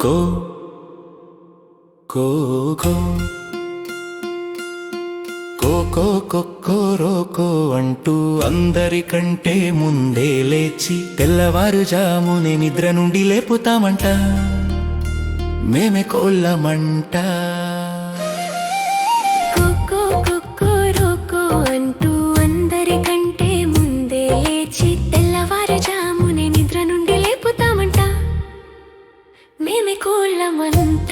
కో కో కో cocoa కొక్కోరోకో అంటూ అందరికంటే ముందే లేచి తెల్లవారుజామునే నిద్ర నుండి లేపుతామంట మేమే కోళ్ళమంట. కోకో కొక్కోరోకో అంటూ అందరికంటే ముందే లేచి తెల్లవారుజామునే నిద్ర నుండి లేపుతామంట మేమే కోళ్ళమంట.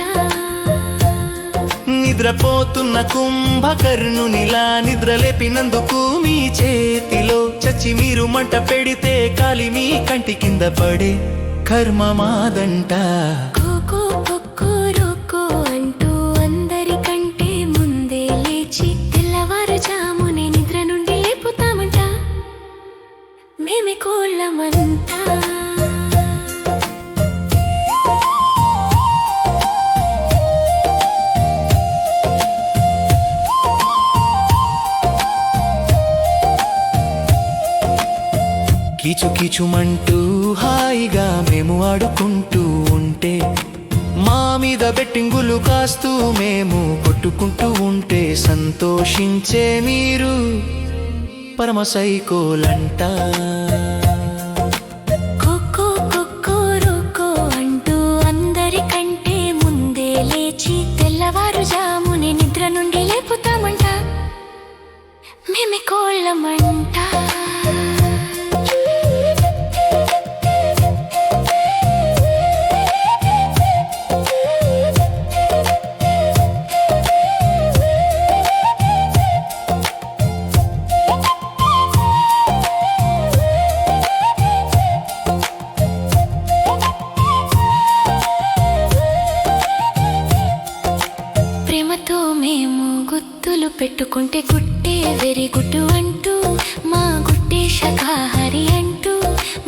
నిద్రపోతున్న కుంభకర్ణునిలా నిద్రలేపినందుకు మీ చేతిలో చచ్చి మీరు మంట పెడితే కాలి మీ కంటి కింద పడే కర్మ మాదంట. కోకో కొక్కోరోకో అంటూ అందరికంటే ముందే లేచి తెల్లవారుజామునే నిద్ర నుండి లేపుతామంట మేమే కోళ్ళమంట. కీచు కీచుమంటూ హాయిగా మేము ఆడుకుంటూ ఉంటే మా మీద బెట్టింగులు కాస్తూ మేము కొట్టుకుంటూ ఉంటే సంతోషించే మీరు పరమ సైకోలంట. కోకో కొక్కోరోకో అంటూ అందరికంటే ముందే లేచి తెల్లవారుజామునే నిద్ర నుండి లేపుతామంట మేమే కోళ్ళమంట. ప్రేమతో మేము గుత్తులు పెట్టుకుంటే గుట్టే వెరీ గుడ్డు అంటూ మా గుట్టే శాకాహారి అంటూ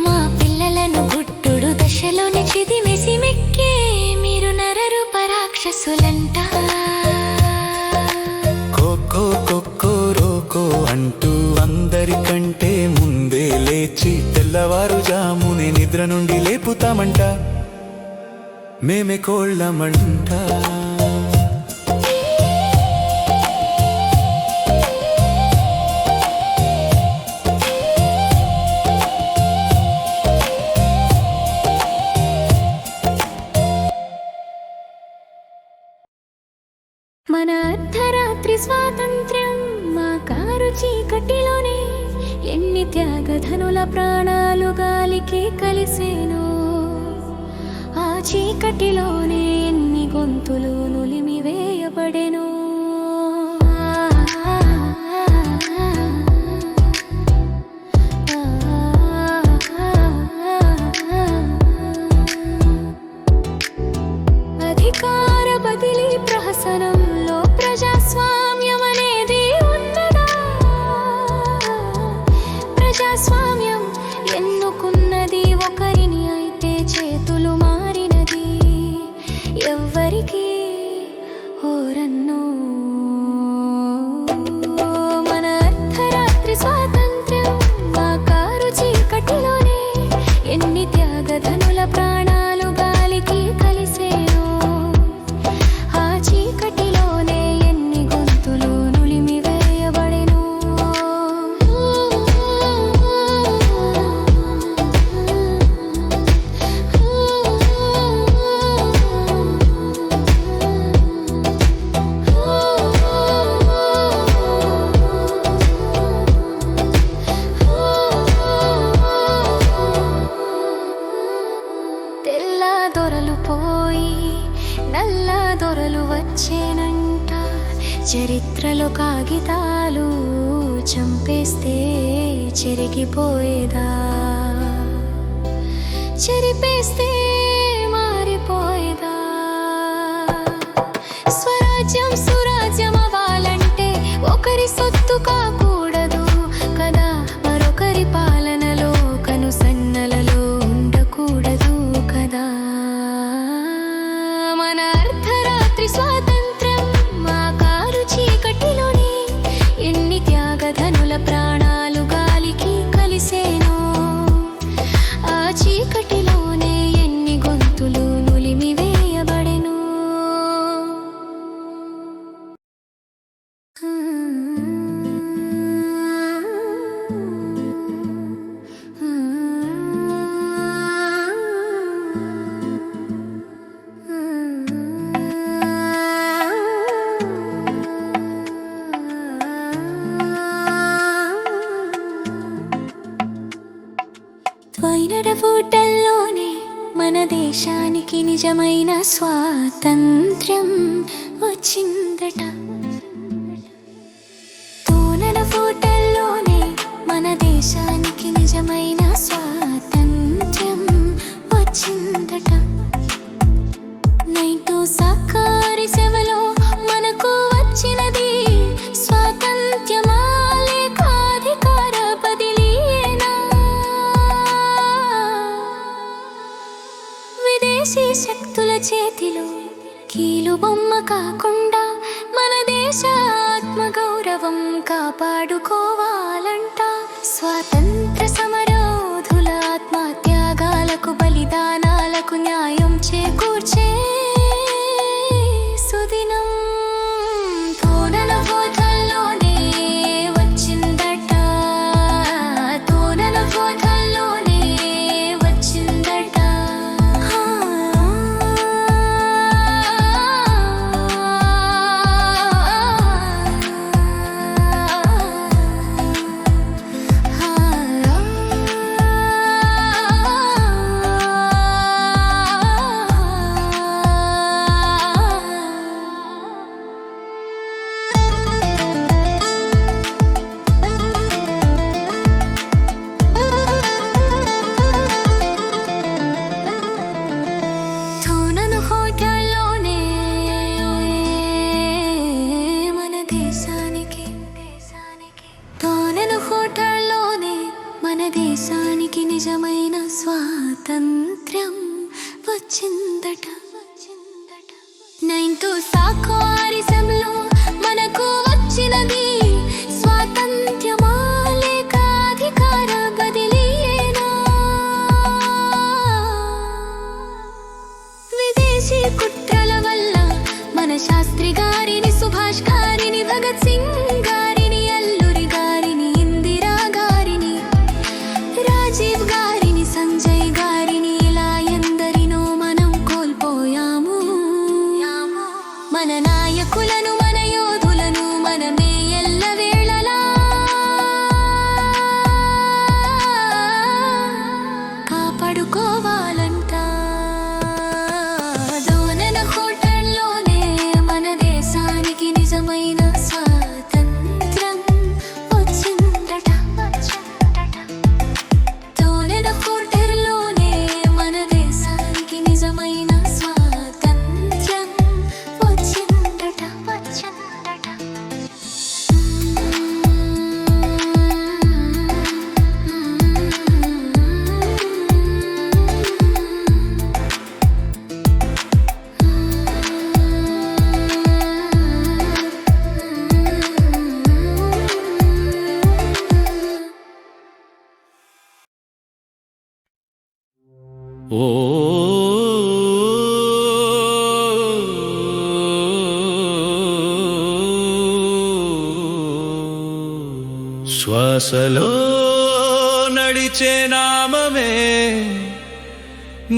మా పిల్లలను గుట్టుడు దశలోనే చిదిమేసి మెక్కే మీరు నరరూప రాక్షసులంట. కోకో కొక్కోరోకో అంటూ అందరికంటే ముందే లేచి తెల్లవారుజామునే నిద్ర నుండి లేపుతామంట మేమే కోళ్ళమంట. మన అర్ధరాత్రి స్వాతంత్ర్యం మా కారు చీకటిలోనే ఎన్ని త్యాగధనుల ప్రాణాలు గాలికి కలిసేను. ఆ చీకటిలోనే ఎన్ని గొంతులు నులిమి వేయబడెను. అధికార బదిలీ ప్రహసనంలో ప్రజాస్వామ్యం అనేది ఉన్నదా? ప్రజాస్వామ్యం ఎన్నుకున్నది ఒకరిని అయితే చేతులు మారినది ఎవ్వరికి ఓరన్నో. మన అర్ధరాత్రి స్వాతంత్ర్యం మా కారు చీకటిలోనే ఎన్ని త్యాగధనుల ప్రాణాలు గాలికి కలిసేను. ఆ చీకటిలోనే ఎన్ని గొంతులు నులిమి వేయబడెను. తెల్ల దొరలు పోయి నల్ల దొరలు వచ్చేనంట. చరిత్రలో కాగితాలు చంపేస్తే చెరిగిపోయేదా? చెరిపేస్తే మారిపోయేదా? స్వరాజ్యం సురాజ్యం అవ్వాలంటే ఒకరి సొత్తు కాకూడదు కదా, మరొకరి పాలనలో కనుసన్నలలో ఉండకూడదు కదా. మన అర్ధరాత్రి స్వాతంత్ర్యం మా కారు చీకటిలోనే ఎన్ని త్యాగధనుల ప్రాణాలు గాలికి కలిసేను. ఆ చీకటిలోనే ఎన్ని గొంతులు నులిమి వేయ నిజమైన స్వాతంత్ర్యం వచ్చిందట. తోనల ఫోటోల్లోనే మన దేశానికి నిజమైన స్వాతంత్ర్యం వచ్చిందట. నైటు సహకారి సేవలో మనకు వచ్చినది స్వాతంత్ర్యమా లేక అధికార బదిలీయేనా? విదేశీ శక్తుల చేతిలో కీలుబొమ్మ కాకుండా మన దేశ ఆత్మగౌరవం కాపాడుకోవాలంట. స్వాతంత్ర సమరయోధుల ఆత్మత్యాగాలకు బలిదానాలకు న్యాయం చేకూర్చే సుదినం తోనల ఫోటోల్లోనే వచ్చిందట. తోనల ఫోటోల్లోనే వచ్చిందట. తోనల హోటల్లోనే మన దేశానికి తోనల హోటల్లోనే మన దేశానికి నిజమైన స్వాతంత్ర్యం వచ్చిందట. 9 సాకారిసంలో మనకు వచ్చినది స్వాతంత్ర్యమా లేక అధికార బదిలీయేనా? విదేశీ కుట్రల వల్ల మన శాస్త్రి గారిని, సుభాష్ గారిని, భగత్ సింగ్ గారిని, అల్లూరి గారిని, ఇందిరా గారిని, రాజీవ్ గారిని, సంజయ్ గారిని, ఇలా ఎందరినో మనం కోల్పోయాము. మన నాయకులను, మన యోధులను మనమే ఎల్లవేళలా కాపాడుకోవాలంట. తోనల హోటల్లోనే మన దేశానికి నిజమైన స్వాతంత్ర్యం వచ్చిందట. తోనల హోటల్లోనే మన దేశానికి నిజమైన స్వాతంత్ర్యం వచ్చిందట. ఓ శ్వాసలో నడిచే నామమే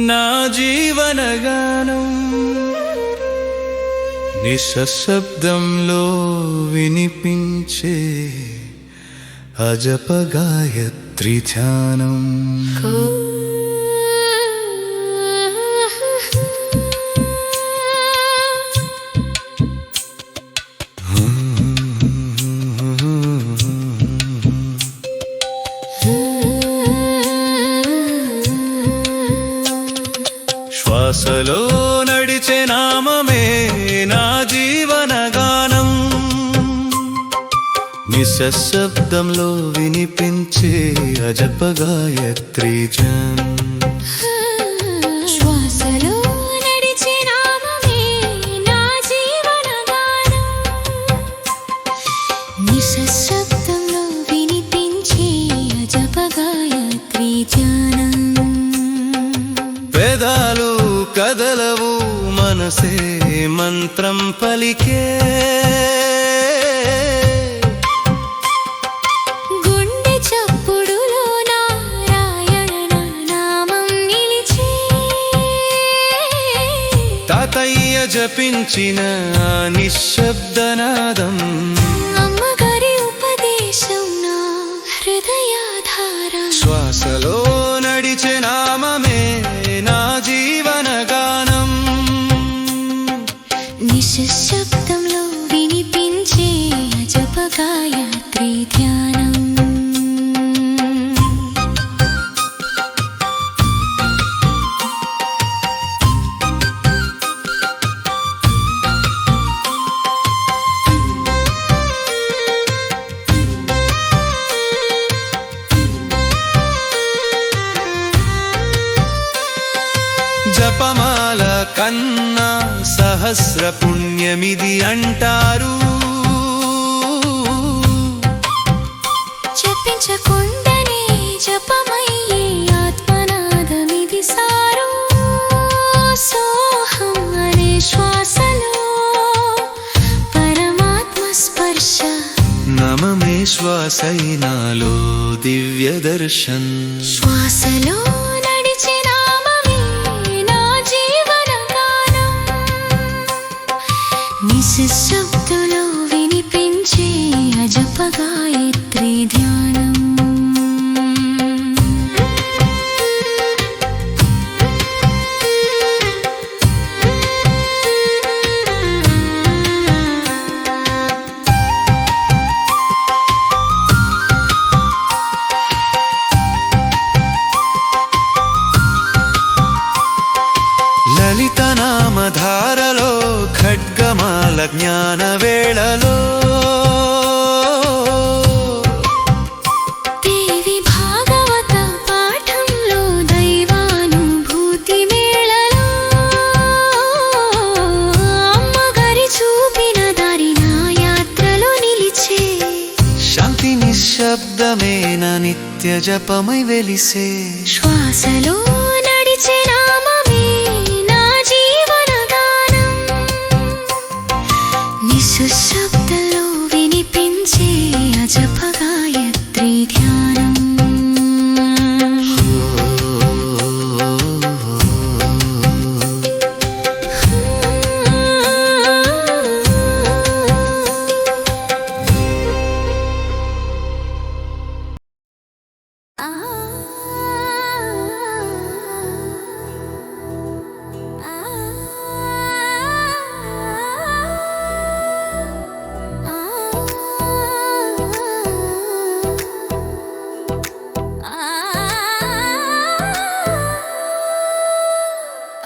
నా జీవనగానం. నిశ్శబ్దంలో వినిపించే అజప గాయత్రి ధ్యానం. శ్వాసలో నడిచే నామమే నా జీవనగానం. నిశ్శబ్దంలో వినిపించే అజప గాయత్రి ధ్యానం. శ్వాసలో నడిచే నామమే నా జీవనగానం. నిశ్శబ్దంలో వినిపించే అజప గాయత్రి ధ్యానం. వేదాలు కదలవు, మనసే మంత్రం పలికే. గుండె చప్పుడులో నారాయణ నామం నిలిచే. తాతయ్య జపించిన ఆ నిశ్శబ్దనాదం. అమ్మగారి ఉపదేశం నా హృదయాధారం. శ్వాసలో నడిచే నామమే నా జీవనగానం. నిశ్శబ్దంలో వినిపించే జప గాయత్రి ధ్యానం. జపమాల కన్నా సహస్ర పుణ్యమిది అంటారు. జపించకుండనే జపమయ్యే ఆత్మనాదమిది సారు. సోహం అనే శ్వాసలో పరమాత్మ స్పర్శ. నమమే శ్వాసైనాలో దివ్య దర్శన్. శ్వాసలో నడిచే నామమే నా జీవన గానం. నిశ్శబ్దంలో వినిపించే అజప గాయత్రి ధ్యానం. లలిత నామధారలో ఖడ్గమాల జ్ఞాన వేళలో దేవి భాగవత పాఠంలో దైవానుభూతి మేళలో అమ్మగారి చూపిన దారి నా యాత్రలో నిలిచే. శాంతి నిశ్శబ్దమేన నిత్య జపమై వెలిసే. శ్వాసలో నడిచే నామమే నా జీవన గానం. నిశ్శబ్దంలో వినిపించే అజప గాయత్రి ధ్యానం.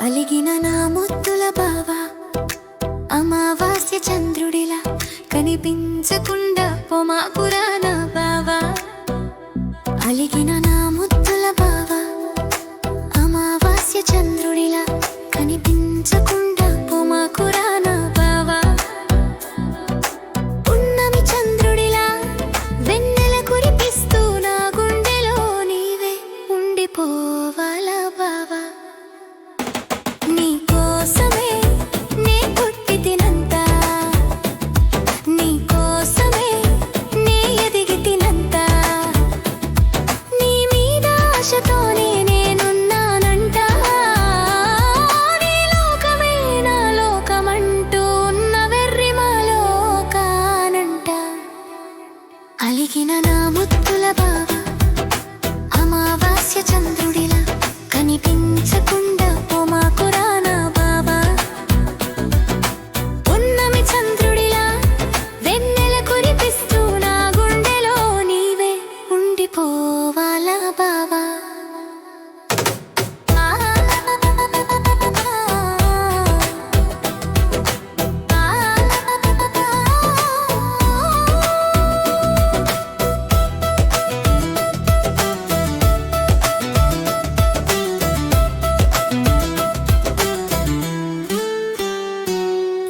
అలిగిన నా ముద్దుల బావా, అమావాస్య చంద్రుడిలా కనిపించకుండా పొమా పురాణ బావా. అలిగిన నా ముద్దుల బావా, అమావాస్య చంద్రుడిలా కనిపించకుండా పొమా పురాణ బావా. పున్నమి చంద్రుడిలా వెన్నెల కురిపిస్తూ నా గుండెలో నీవే ఉండిపోవాలా బావా. నీ కోసమే నే పుట్టి తినంత, నీ కోసమే నే ఎదిగి తినంత. నీ మీద ఆశతోనే నేనున్నానంట. నీ లోకమే నా లోకమంటూ ఉన్న వెర్రి మాలోకానంట. అలిగిన నా ముద్దుల బావా, అమావాస్య చంద్రుడిలా కనిపించకుండా పొమా కురాన బావా. పున్నమి చంద్రుడిలా వెన్నెల కురిపిస్తూ నా గుండెలో నీవే ఉండిపోవాలా బావా.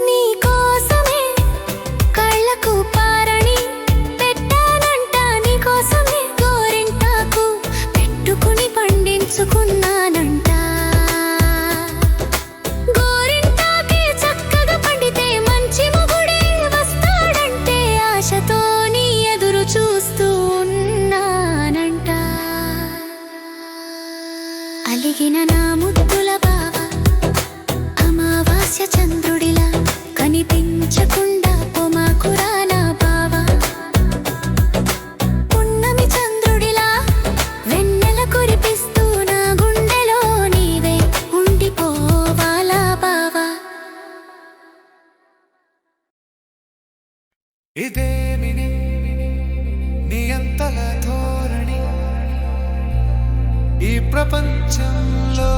నీ కోసమే కళ్ళకు పారణి పెట్టానంట. నీ కోసమే గోరింటాకు పెట్టుకుని పండించుకున్నానంట. గోరింటాకే చక్కగా పండితే మంచి మొగుడే వస్తాడంటే ఆశతో నీ ఎదురు చూస్తూ ఉన్నానంట. అలిగిన నా ముద్దుల బావా, అమావాస్య చంద్రుడిలా కనిపించకుండా పొమా కురాన బావా. పున్నమి చంద్రుడిలా వెన్నెల కురిపిస్తూ నా గుండెలో నీవే ఉండిపోవాలా బావా. ఇదేమిని నియంతల ధోరణి ఈ ప్రపంచంలో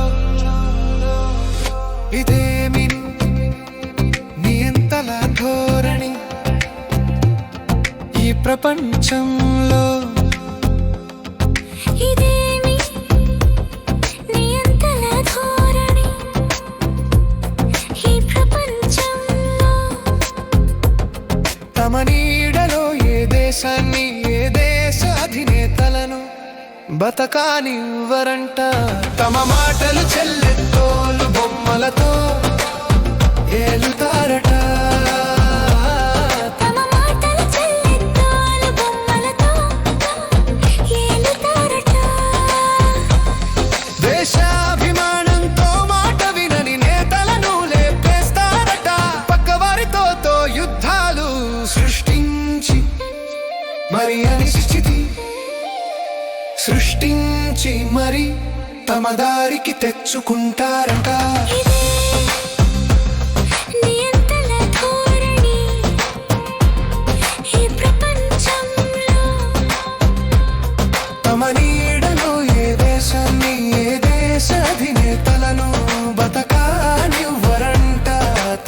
ఇదేమిని నియంతల ధోరణి ఈ ప్రపంచంలో ఇదేమి నియంతల ధోరణి ఈ ప్రపంచంలో తమ నీడలో ఏ దేశాన్ని ఏ దేశ అధినేతలను బతకానివ్వరంట తమ మాటలు చెల్లెత్తోలు బొమ్మలతో ఏలుతారట తమ మాటలు చెల్లెత్తోలు బొమ్మలతో ఏలుతారట దేశాభిమానంతో మాట వినని నేతలను లేపేస్తారట పక్కవారితో యుద్ధాలు సృష్టించి మరి అనిశ్చితి సృష్టించి మరి తమ దారికి తెచ్చుకుంటారట నియంతల ధోరణి ఈ ప్రపంచంలో తమ నీడలో ఏ దేశాన్ని ఏ దేశ అధినేతలను బతకానివ్వరంట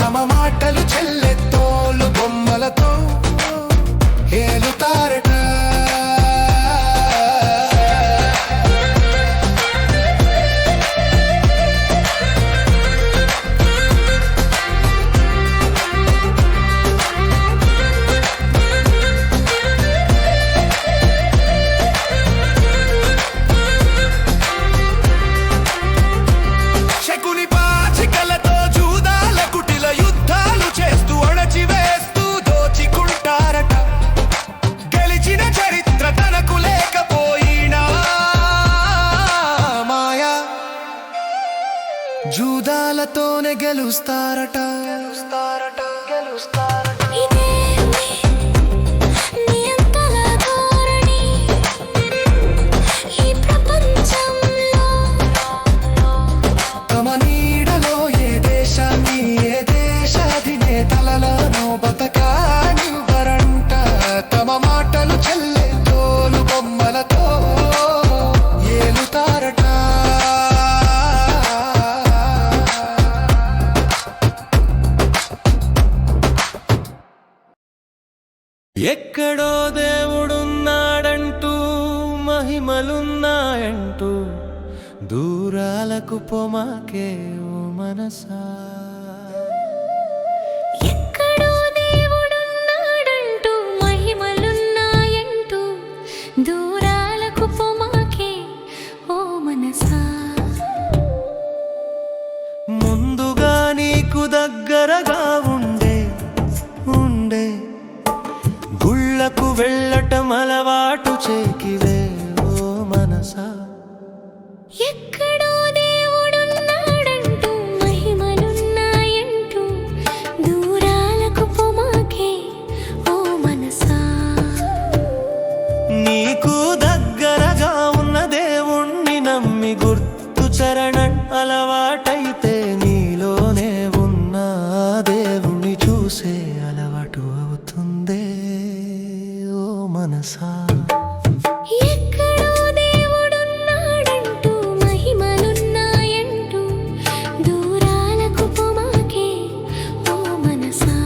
తమ మాటలు చెల్లెత్తోలు బొమ్మలతో ఏలుతారట శకుని పాచికలతో జూదాల కుటిల యుద్ధాలు చేస్తూ అణచివేస్తూ దోచికుంటారట గెలిచిన చరిత్ర తనకు లేకపోయినా మాయా జూదాలతోనే గెలుస్తారట ఇదేమి నియంతల ధోరణి ఈ ప్రపంచంలో తమ నీడలో ఏ దేశాన్ని ఏ దేశ అధినేతలను బతకానివ్వరంట తమ మాటలు చెల్లె తోలు బొమ్మలతో ఏలుతారట ఎక్కడో దేవుడున్నాడంటూ మహిమలున్నాయంటూ దూరాలకు పొమాకే ఓ మనసా ఎక్కడో దేవుడున్నాడంటూ మహిమలున్నాయంటూ దూరాలకు పొమాకే ఓ మనసా ముందుగా నీకు దగ్గరగా ఉండే గుళ్ళకు వెళ్ళటం అలవాటు చేకివే ఓ మనసా ఎక్కడో దేవుడున్నాడంటూ మహిమలున్నాయంటూ దూరాలకు పొమాకే ఓ మనసా నీకు దగ్గరగా ఉన్న దేవుణ్ణి నమ్మి గుర్తు చరణం అలవాటైతే నీలోనే ఉన్న దేవుణ్ణి చూసే అలవాటు అవుతుందే ఓ మనసా ఎక్కడో దేవుడున్నాడంటూ మహిమలున్నాయంటూ దూరాలకు పొమాకే ఓ మనసా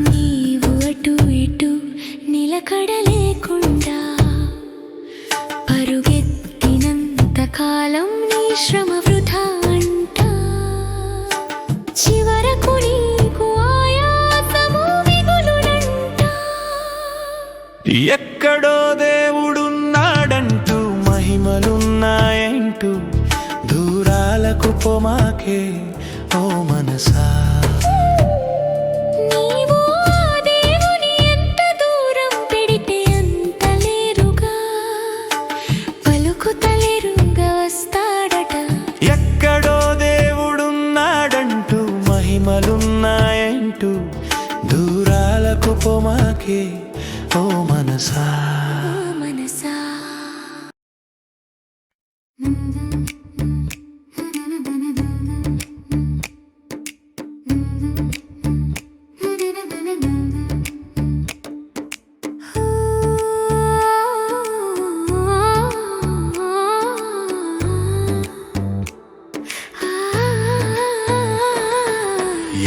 నీవు అటు ఇటు నిలకడలేకుండా పరుగెత్తినంత కాలం నీ శ్రమ వృధా అంట చివరకు నీకు ఆయాసము మిగులునంట ఎక్కడో దేవుడున్నాడంటూ మహిమలున్నాయంటూ దూరాలకు పొమాకే ఓ మనసా నీవు ఆ దేవుని ఎంత మాకే ఓ మనసా మనసా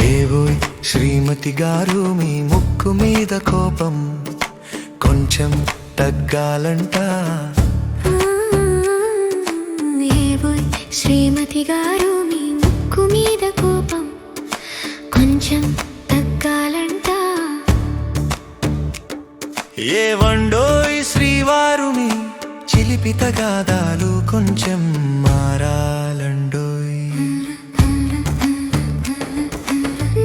ఏవోయ్ శ్రీమతి గారు మీ ముక్కు మీద కోపం కొంచెం తగ్గాలంట ఏవోయ్ శ్రీమతి గారు మీ ముక్కు మీద కోపం కొంచెం తగ్గాలంట ఏవండోయ్ శ్రీవారుని చిలిపి తగాదాలు కొంచెం మారాలండోయ్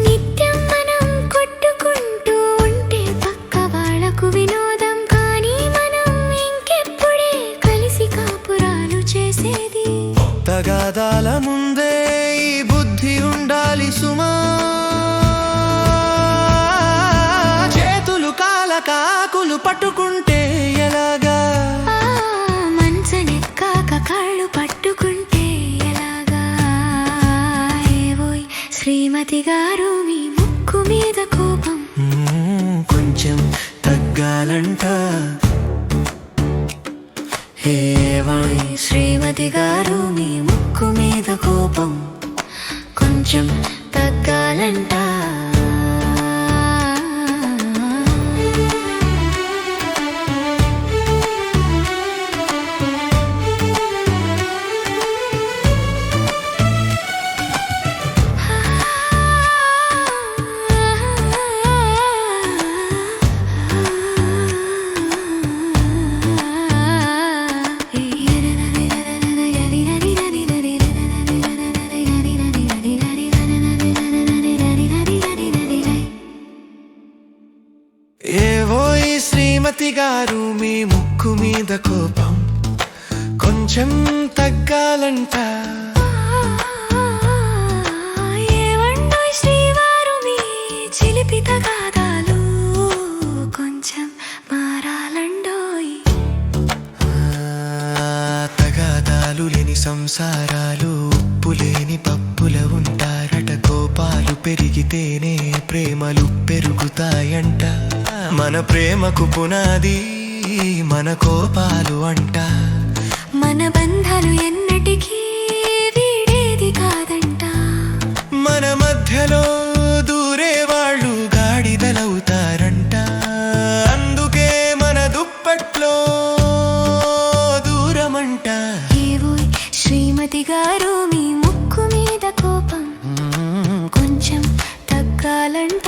నిత్యం మనం కొట్టుకుంటూ ఉంటే పక్క వాళ్ళకు వినోదం కానీ మనం ఇంకెప్పుడే కలిసి కాపురాలు చేసేది తగాదాల ముందే ఈ బుద్ధి ఉండాలి సుమా చేతులు కాలకాకులు పట్టుకుంటే ఎలాగా మంచనెక్కాక కాళ్ళు పట్టుకుంటే ఎలాగా ఏవోయ్ శ్రీమతి గారు మీ ముక్కు మీద కోపం కొంచెం తగ్గాలంట ఏవోయ్ శ్రీమతి గారు మీ ముక్కు మీద కోపం కొంచెం తగ్గాలంట ఏవోయ్ శ్రీమతి గారు మీ ముక్కు మీద కోపం కొంచెం తగ్గాలంట ఏవండోయ్ శ్రీవారు మీ చిలిపి తగాదాలు కొంచెం మారాలండోయ్ తగాదాలు లేని సంసారాలు ఉప్పు లేని పప్పుల ఉంటారట కోపాలు పెరిగితేనే ప్రేమలు పెరుగుతాయంట మన ప్రేమకు పునాది మన కోపాలు అంట మన బంధాలు ఎన్నటికీ వీడేది కాదంట మన మధ్యలో దూరే వాళ్ళు గాడిదలవుతారంట అందుకే మన దుప్పట్లో దూరమంట ఏవోయ్ శ్రీమతి గారు మీ ముక్కు మీద కోపం కొంచెం తగ్గాలంట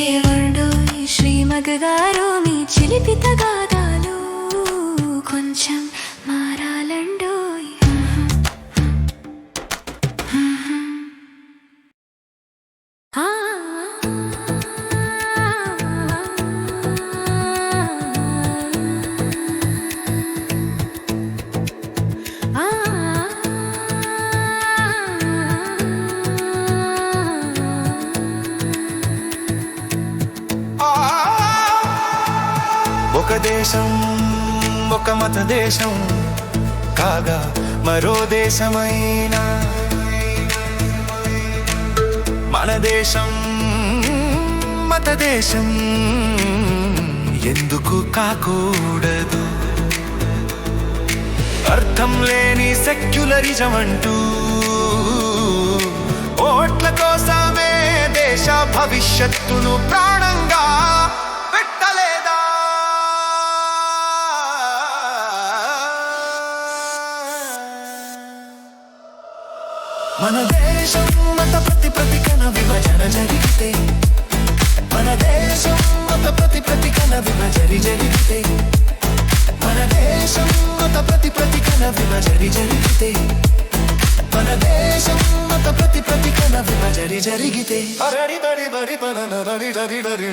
ఏవండోయ్ శ్రీమతి గారు మీ చిలిపి తగాదాలు కొంచెం మారాలండోయ్ ఆ ఒక దేశం ఒక మత దేశం కాగా మరో దేశమైన మన దేశం మత దేశం ఎందుకు కాకూడదు అర్థం లేని సెక్యులరిజం అంటూ ఓట్ల కోసమే దేశ భవిష్యత్తును ప్రాణంగా పెట్టలేదా మన దేశం మత ప్రతికన విభజన జరిగితే మన దేశం మత ప్రతికన విభజన జరిగితే మన దేశం మత ప్రతికన విభజన జరిగితే మన దేశం మత ప్రతికన విభజన జరిగితే అరడి బడి బడి బడి డరి డరి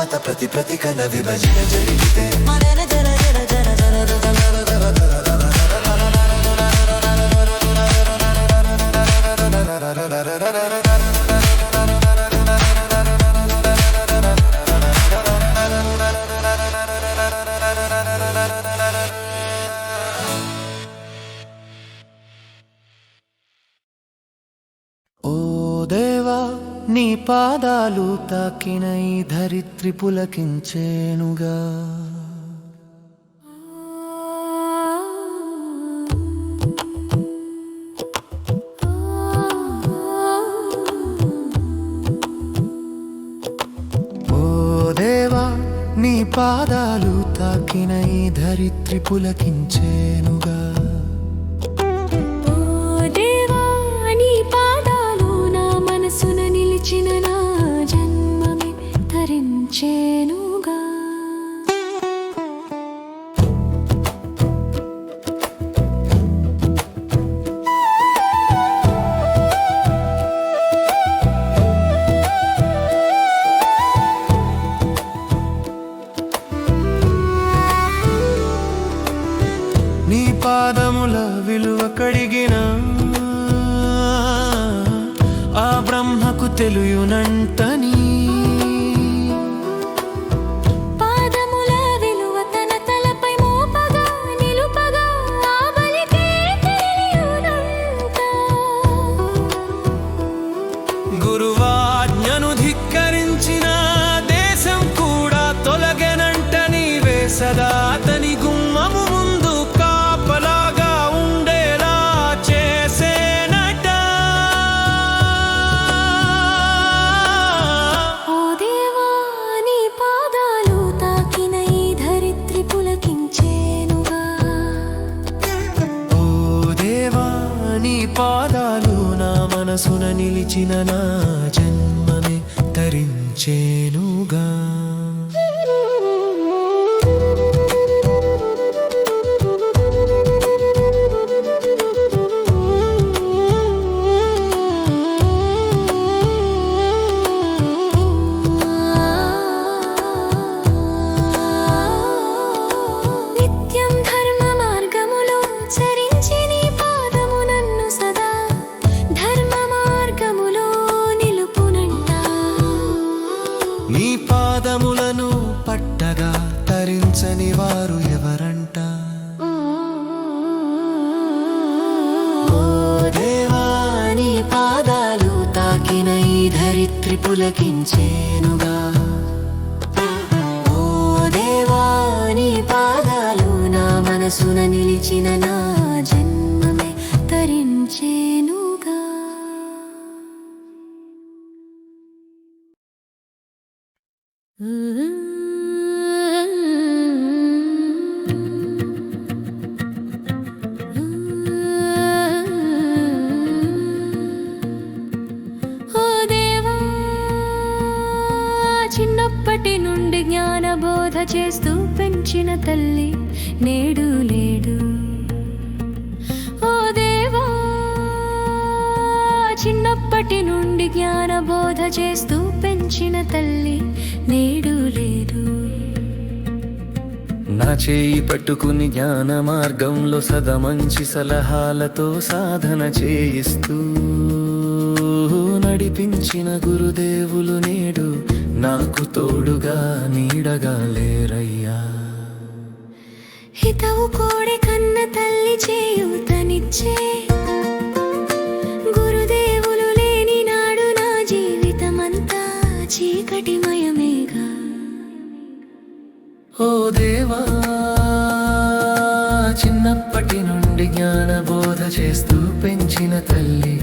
తర్వాత ప్రతి కల విభజన జరిగితే ఓ దేవా నీ పాదాలు తాకిన ఈ ధరిత్రి పులకించేనుగా. ఓ దేవా నీ పాదాలు తాకిన ఈ ధరిత్రి పులకించేనుగా. చేనుగా నీ పాదముల విలువ కడిగిన ఆ బ్రహ్మకు తెలియునంటని గురువాజ్ఞను ధిక్కరించిన దేశం కూడా తొలగెనంటని సదా అతని గుమ్మము ముందు కాపలాగా ఉండేలా చేసేనట. ఓ దేవా నీ పాదాలు తాకిన ఈ ధరిత్రి పులకించేనుగా. ఓ దేవా నీ పాదాలు నా మనసున నిలిచిన నా జన్మమే తరించేనుగా. నిత్యం ధర్మ మార్గములో చరించి నీ పాదము నన్ను సదా ధర్మ మార్గములో నిలుపునంట. నీ పాదములను పట్టగా తరించని వారు ఎవరంట. ఓ దేవా నీ పాదాలు తాకిన ఈ ధరిత్రి పులకించేనుగా. ఓ దేవా నీ పాదాలు నా మనసున నిలిచిన నా జన్మమే తరించేనుగా. ఓ దేవా చిన్నప్పటి నుండి జ్ఞానబోధ చేస్తూ పెంచిన తల్లి నేడు లేడు. ఓ దేవా చిన్నప్పటి నుండి జ్ఞానబోధ చేస్తూ పెంచిన తల్లి నేడు లేదు. నా చేయి పట్టుకుని జ్ఞాన మార్గంలో సదా మంచి సలహాలతో సాధన చేయిస్తూ నడిపించిన గురుదేవులు నేడు నాకు తోడుగా నీడగా లేరయ్యా. హితవు కోడి కన్న తల్లి చేయూతనిచ్చే గురుదేవులు లేని నాడు నా జీవితమంతా చీకటిమయమేగా. ఓ దేవా చిన్నప్పటి నుండి జ్ఞాన బోధ చేస్తూ పెంచిన తల్లి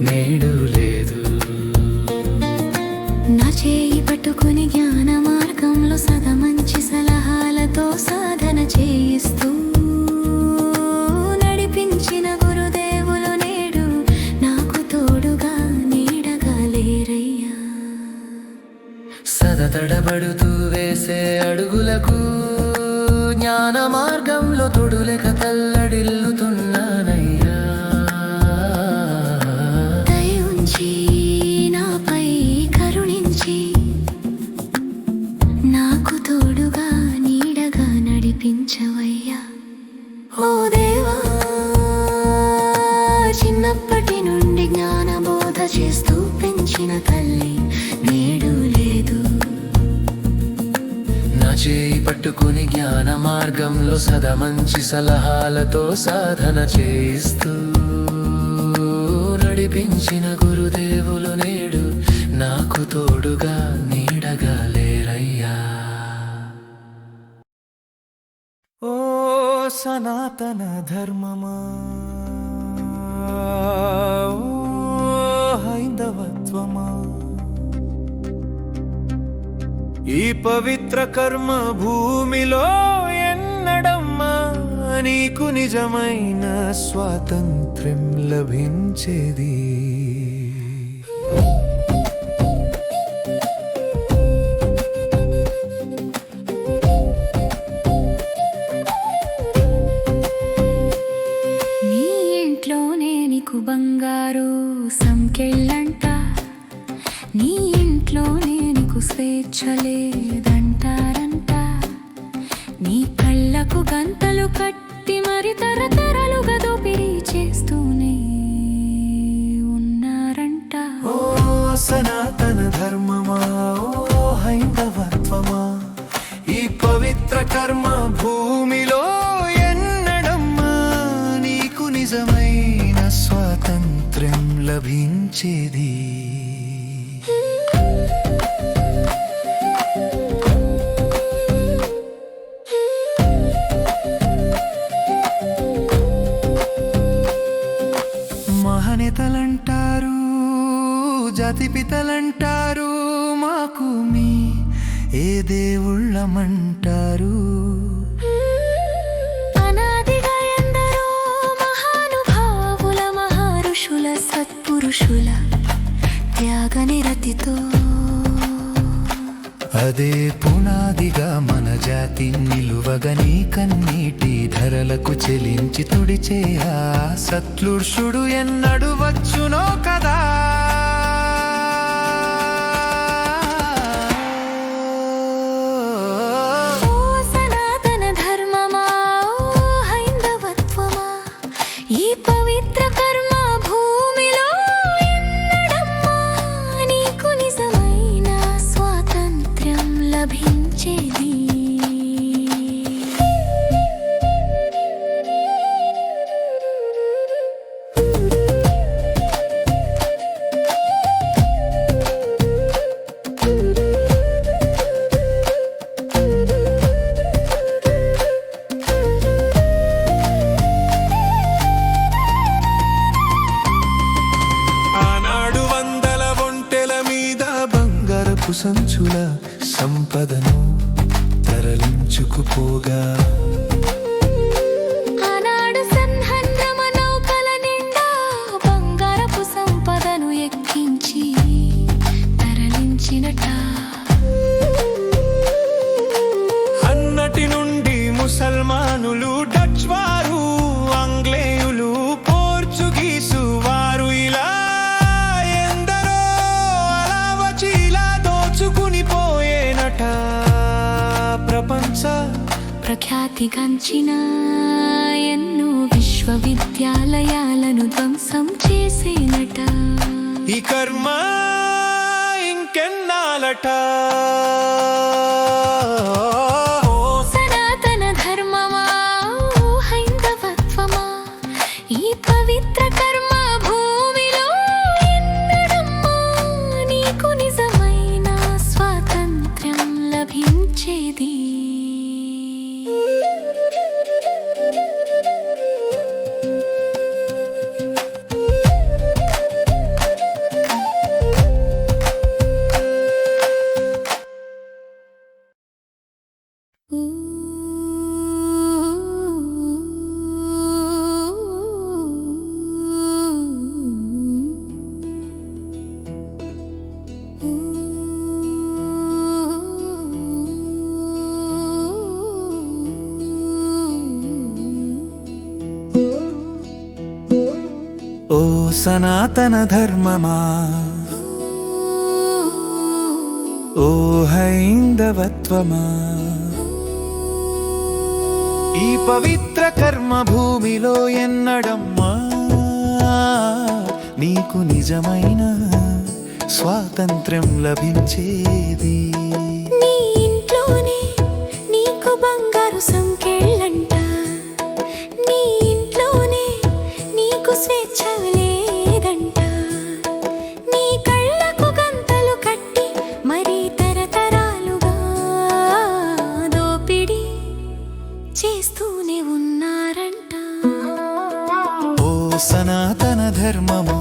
నేడు లేదు. నా చేయి పట్టుకుని జ్ఞాన మార్గంలో సదా మంచి సలహాలతో సాధన చేయిస్తూ నడిపించిన గురుదేవులు నేడు నాకు తోడుగా నీడగా లేరయ్యా. సదా తడబడుతూ వేసే అడుగులకు జ్ఞాన మార్గంలో తొడులెక తల్లడిల్లుతున్నానయ్యా. దయ ఉంచి నాపై కరుణించి నా నడిపించవయ్యా ఓ దేవా చిన్నప్పటి నుండి జ్ఞానబోధ చేస్తూ పెంచిన తల్లి నేడు లేదు నా చేయి పట్టుకుని జ్ఞాన మార్గంలో సదా మంచి సలహాలతో సాధన చేయిస్తూ నడిపించిన గురుదేవులు నేడు నాకు తోడుగా నీడగా లేరయ్యా ఓ సనాతన ధర్మమా ఓ హైందవత్వమా ఈ పవిత్ర కర్మ భూమిలో ఎన్నడమ్మా నీకు నిజమైన స్వాతంత్ర్యం లభించేది నీ ఇంట్లోనే నీకు బంగారు సంకెళ్ళంట నీ ఇంట్లోనే నీకు స్వేచ్ఛ లేదంటారంట నీ కళ్ళకు గంతలు కట్టి మరి తరతరాలుగా దోపిడీ చేస్తూనే ఉన్నారంట ఓ సనాతన ధర్మమా ఓ హైందవత్వమా ఈ పవిత్ర కర్మ భూమిలో ఎన్నడమ్మా నీకు నిజమైన స్వాతంత్ర్యం లభించేది మహనేతలంటారు జాతిపితలంటారు మాకు మీ ఏ దేవుళ్ళమంటారు అనాదిగా ఎందరో మహానుభావుల మహర్షుల సత్పురుషుల త్యాగనిరతితో అదే పునాదిగా మన జాతి నిలువగని కన్నీటి ధరలకు చెలించి తుడిచే ఆ సత్పురుషుడు ఎన్నడు వచ్చునో కదా ఓ సనాతన ధర్మమా ఓ హైందవత్వమా ఈ పవిత్ర కర్మ భూమిలో ఎన్నడమ్మా నీకు నిజమైన స్వాతంత్ర్యం లభించేది ఆనాడు వందల ఒంటెల మీద బంగారపు సంచుల సంపదను తరలించుకుపోగా ఆనాడు సన్హద్రమ నౌకల నిండా బంగారపు సంపదను ఎక్కించి తరలించినట అన్నటి నుండి ముసల్మానులు డచ్ వారు ఆంగ్లేయులు పోర్చుగీసు వారు ఇలా ఎందరో అలా వచ్చి ఇలా దోచుకుని పోయేనట ప్రపంచ ప్రఖ్యాతిగాంచిన ఎన్నో విశ్వవిద్యాలయాలను ధ్వంసం చేసేనట ఈ కర్మ ఇంకెన్నాలట ఓ సనాతన ధర్మమా ఓ హైందవత్వమా ఈ పవిత్ర కర్మ భూమిలో ఎన్నడమ్మా నీకు నిజమైన స్వాతంత్ర్యం లభించేది ఓ సనాతన ధర్మమా ఓ హైందవత్వమా ఈ పవిత్ర కర్మ భూమిలో ఎన్నడమ్మా నీకు నిజమైన స్వాతంత్ర్యం లభించేది. నీ ఇంట్లోనే నీకు బంగారు సంకెళ్ళంట, నీ ఇంట్లోనే నీకు స్వేచ్ఛ లేదంట, నీ కళ్ళకు గంతలు కట్టి మరి తరతరాలుగా దోపిడీ చేస్తూనే ఉన్నారంట. ఓ సనాతన ధర్మమా,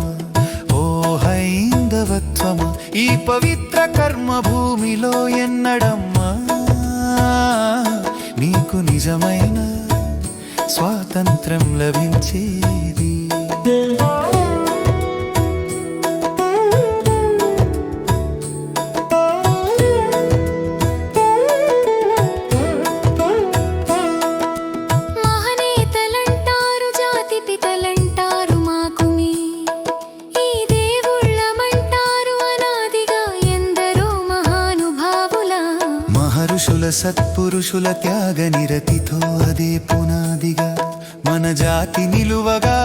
ఓ హైందవత్వమా, ఈ పవిత్ర కర్మ భూమిలో ఎన్నడమ్మా నీకు నిజమైన స్వాతంత్ర్యం లభించేది. మహనేతలంటారు, జాతి పితలంటారు, మాకు మీ ఈ దేవుళ్ళమంటారు, అనాదిగా ఎందరో మహానుభావుల మహర్షుల సత్పురుషుల త్యాగ నిరతితో అదే పునాదిగా మన జాతి నిలువగా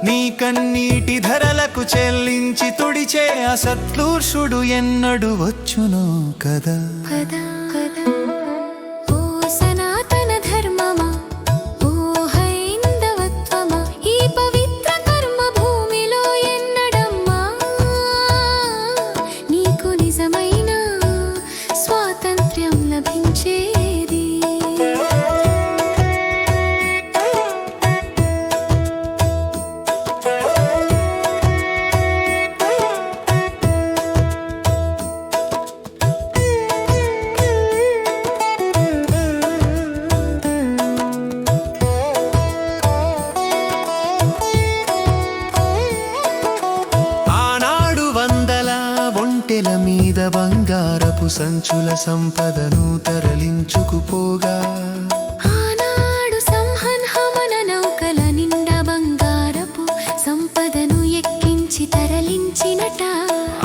నీ కన్నీటి ధరలకు చెల్లించి తుడిచే అసత్పురుషుడు ఎన్నడు వచ్చునో కదా. కదా కదా. ఓ సనాతన ధర్మమా, ఓ హైందవత్వమా, ఈ పవిత్ర కర్మ భూమిలో ఎన్నడమ్మా నీకు నిజమైన స్వాతంత్ర్యం లభించేది. ఆనాడు వందల ఒంటెల మీద బంగారపు సంచుల సంపదను తరలించుకుపోగా, ఆనాడు సంహన్హమన నౌకల నిండా బంగారపు సంపదను ఎక్కించి తరలించినట.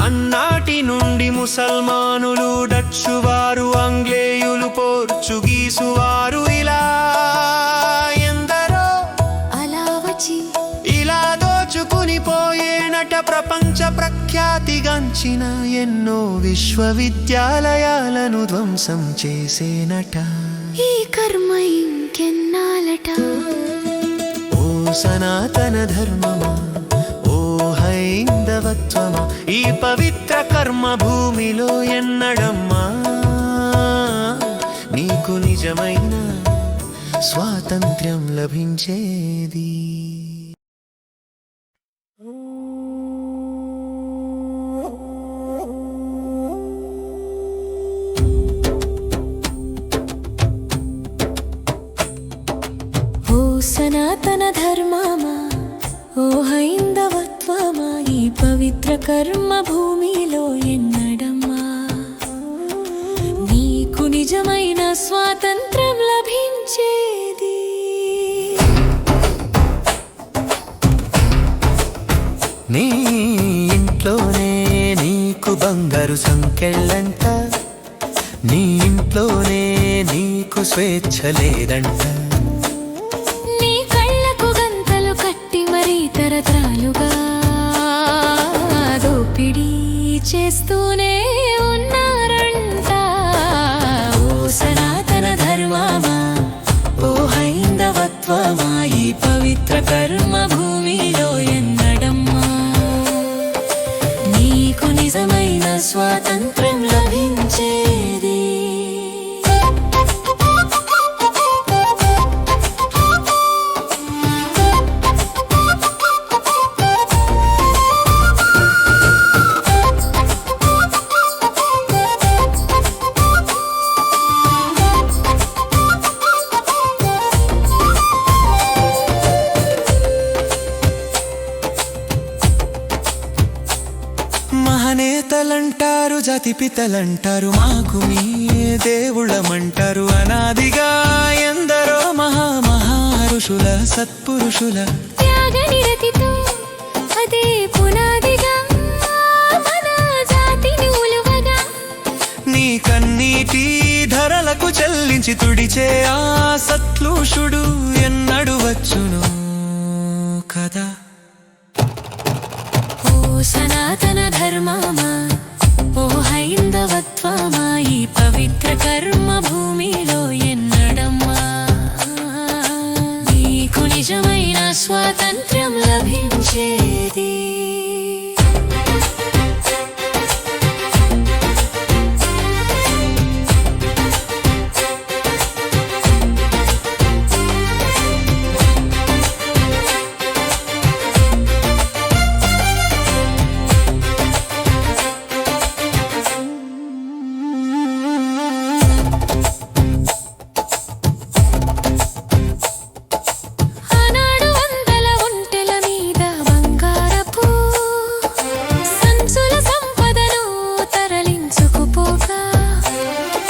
అన్నాటి నుండి ముసల్మానులు, డచ్చువారు, ఆంగ్లేయులు, పోర్చుగీసువారు ఇలా ఎందరో అలా వచ్చి ఇలా దోచుకుని పోయేనట. ప్రపంచ ప్రఖ్యాతిగాంచిన ఎన్నో విశ్వవిద్యాలయాలను ధ్వంసం చేసేనట. ఈ కర్మ ఇంకెన్నాలట. ఓ సనాతన ధర్మమా, ఓ హైందవత్వమా, ఈ పవిత్ర కర్మ భూమిలో ఎన్నడమ్మా నీకు నిజమైన స్వాతంత్ర్యం లభించేది. ఓ సనాతన ధర్మమా, ఓ హైందవత్వమా, ఈ పవిత్ర కర్మ భూమిలో ఎన్నడమ్మా నీకు నిజమైన స్వాతంత్రం లభించేది. నీ ఇంట్లోనే నీకు బంగారు సంకెళ్ళంట, నీ ఇంట్లోనే నీకు స్వేచ్ఛ లేదంట, నీ కళ్ళకు గంతలు కట్టి మరి తరతరాలుగా దోపిడీ చేస్తూనే ఉన్నారంట. ఓ సనాతన ధర్మమా, ఓ హైందవత్వమా, ఈ పవిత్ర కర్మ భూమిలో ఎన్నడమ్మా నీకు నిజమైన స్వాతంత్ర్యం లభించేది. మహనేతలంటారు, జాతి పితలంటారు, మాకు మీ దేవుళ్ళమంటారు, అనాదిగా ఎందరో మహామహర్షుల సత్పురుషుల త్యాగ నిరతితో అదే పునాదిగా మన జాతిని ఉలువగా నీ కన్న కన్నీటి ధరలకు చెల్లించి తుడిచే ఆ సత్లూషుడు ఎన్నడు వచ్చును కదా. ఓ సనాతన ధర్మమా, ఓ హైందవత్వమా, ఈ పవిత్ర కర్మ భూమిలో ఎన్నడమ్మా నీకు నిజమైన స్వాతంత్ర్యం లభించేది.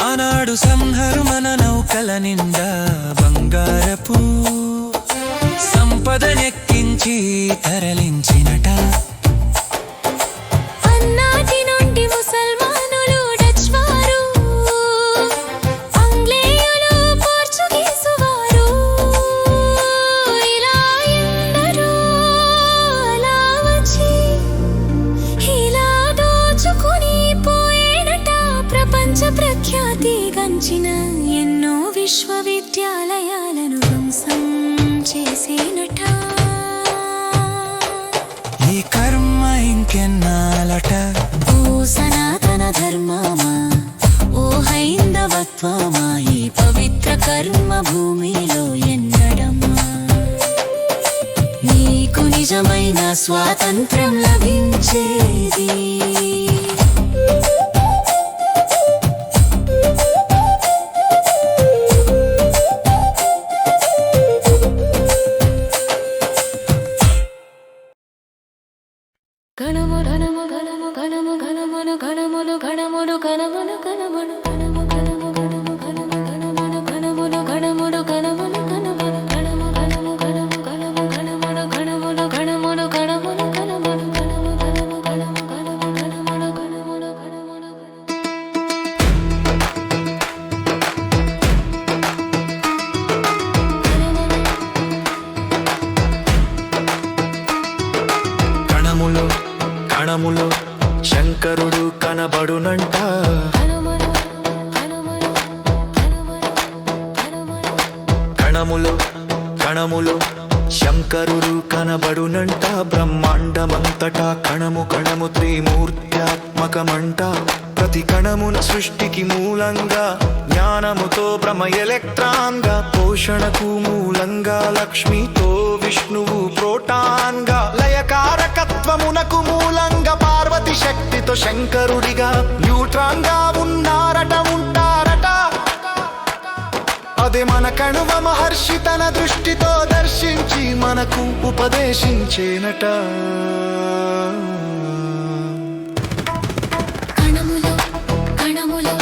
ఆనాడు సంహరు మన నౌకల నిండా బంగారపు సంపదనెక్కించి తరలించినట. అన్నాటి నుండి ముసల్మానులు, డచ్ వారు, ఆంగ్లేయులు, పోర్చుగీసు వారు, ఇలా ఎందరో అలా వచ్చి ఇలా దోచుకుని పోయేనట. ప్రపంచ ప్రఖ్యాతి గంచిన ఎన్నో విశ్వవిద్యాలయాలను ధ్వంసం చేసేనట. ఈ కర్మ ఇంకెన్నాలట. ఓ సనాతన ధర్మమా, ఓ హైందవత్వమా, ఈ పవిత్ర కర్మ భూమిలో ఎన్నడమ్మా నీకు నిజమైన స్వాతంత్ర్యం లభించేది. గణము ఘనము ఘనము ఘనము ఘనమును ఘనములు ఘనములు ఘనమును ఘనమును ఘనము ఘనము ఘనము ఘనము ఘనమును ఘనములు ఘనములు ఘనములు ఘనములు ఘనము ఘనము ఘనము ఘనము ఘనములు ఘనములు ఘనములు ఘనములు ఘనములు ఘనము ఘనము ఘనము ఘనము ఘనములు ఘనములు ఘనములు. కణములో కణములో శంకరుడు కనబడునంట. కణములో కణములో శంకరుడు కనబడునంట. బ్రహ్మాండమంతటా కణము కణము త్రిమూర్త్యాత్మకమంట. ప్రతి కణమున సృష్టికి మూలంగా జ్ఞానముతో బ్రహ్మ ఎలక్ట్రాన్గా, పోషణకు మూలంగా లక్ష్మితో విష్ణువు ప్రోటాన్గా, లయకారకత్వమునకు మూలంగా పార్వతి శక్తితో శంకరుడిగా న్యూట్రాన్గా ఉన్నారట ఉంటారట. అదే మన కణువ మహర్షి తన దృష్టితో దర్శించి మనకు ఉపదేశించేనట. కణములో కణములో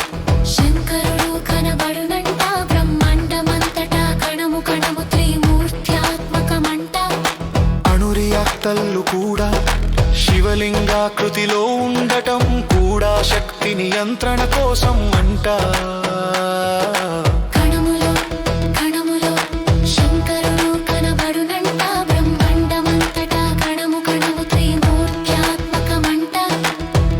శంకరుడు కనబడునంట. బ్రహ్మాండమంతటా కణము కణము త్రిమూర్త్యాత్మకమంట. అణురియాక్తల్లు కూడా శివలింగాకృతిలో ఉండటం కూడా శక్తి నియంత్రణ కోసం అంట. కణములో కణములో శంకరుడు కనబడునంట. బ్రహ్మాండమంతటా కణము కణము త్రిమూర్త్యాత్మకమంట.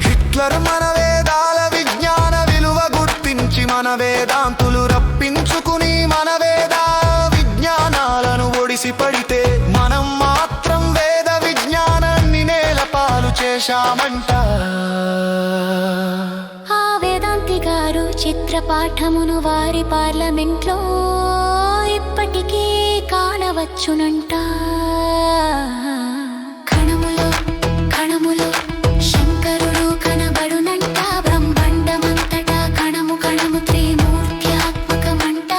హిట్లర్ మన వేదాల విజ్ఞాన విలువ గుర్తించి మన వేదాంతులు రప్పించుకుని మన వేద విజ్ఞానాలను ఒడిసి పడితే మనం మాత్రం వేద విజ్ఞానాన్ని నేలపాలు చేశామంట. ఆ వేదాంతి గారు చిత్రపాఠమును వారి పార్లమెంట్లో ఇప్పటికీ కాణవచ్చునంట. కణములో కణములో శంకరుడు కనబడునంట. బ్రహ్మాండమంతటా కణము కణము త్రిమూర్త్యాత్మకమంట.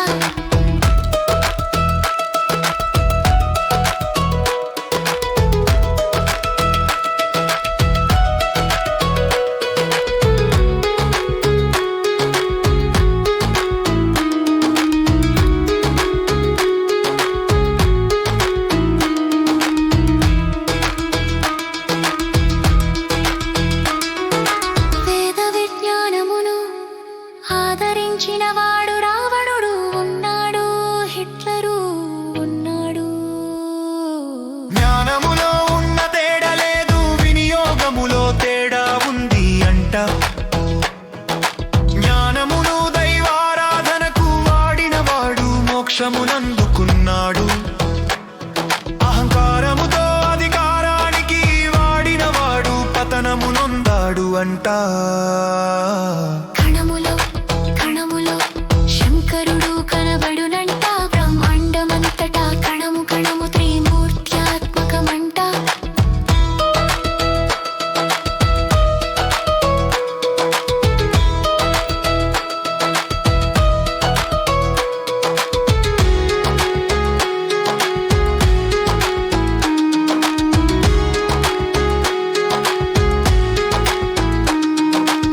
తెచ్చినవాడు రావణుడు ఉన్నాడు, హిట్లరు ఉన్నాడు. జ్ఞానములో ఉన్న తేడా లేదు, వినియోగములో తేడా ఉంది అంట. జ్ఞానమును దైవారాధనకు వాడినవాడు మోక్షమునందుకున్నాడు. అహంకారముతో అధికారానికి వాడినవాడు పతనమునొందాడు అంట. కణములో కణములో శంకరుడు కనబడునంట, బ్రహ్మాండమంతటా కణము కణము త్రిమూర్త్యాత్మకమంట.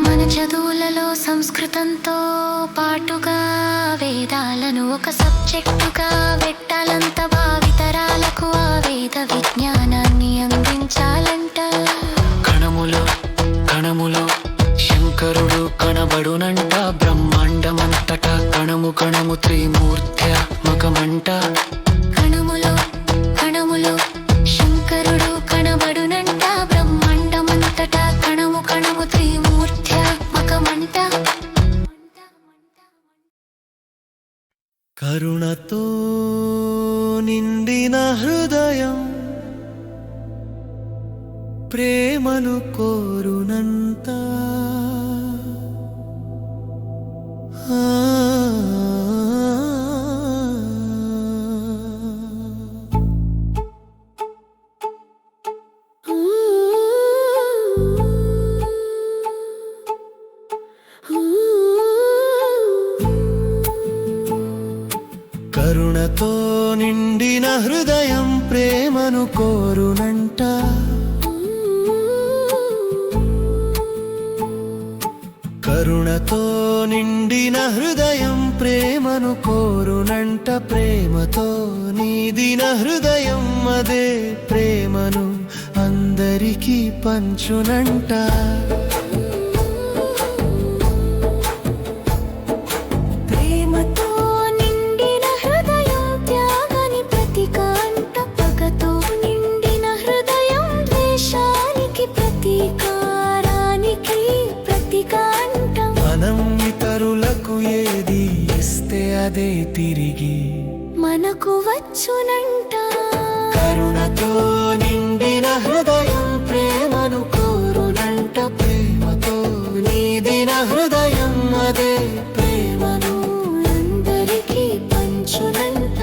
మన చదువులలో సంస్కృతంతో పాటుగా వేదాలను ఒక సబ్జెక్టుగా పెట్టాలంత, భావితరాలకు ఆ వేద విజ్ఞానాన్ని అందించాలంట. కణములో కణములో శంకరుడు కనబడునంట, బ్రహ్మాండమంతటా కణము కణము త్రిమూర్త్యాత్మకమంట. కణములో కణములో శంకరుడు కనబడునంట, బ్రహ్మాండమంతటా కణము కణము త్రిమూర్త్యాత్మకమంట. కరుణతో నిండిన హృదయం ప్రేమను కోరునంత. కరుణతో నిండిన హృదయం ప్రేమను కోరునంట. కరుణతో నిండిన హృదయం ప్రేమను కోరునంట. ప్రేమతో నీదిన హృదయం అదే ప్రేమను అందరికీ పంచునంట. ప్రేమతో నిండిన హృదయం త్యాగాని ప్రతీకంట, పగతో నిండిన హృదయం ద్వేషానికి ప్రతీకారానికి ప్రతీకంట. మనం ఇతరులకు ఏది ఇస్తే అదే తిరిగి మనకు వచ్చునంట. కరుణతో నిండిన హృదయం ప్రేమను కోరునంట. ప్రేమతో నీదిన హృదయం అదే ప్రేమను అందరికీ పంచునంట.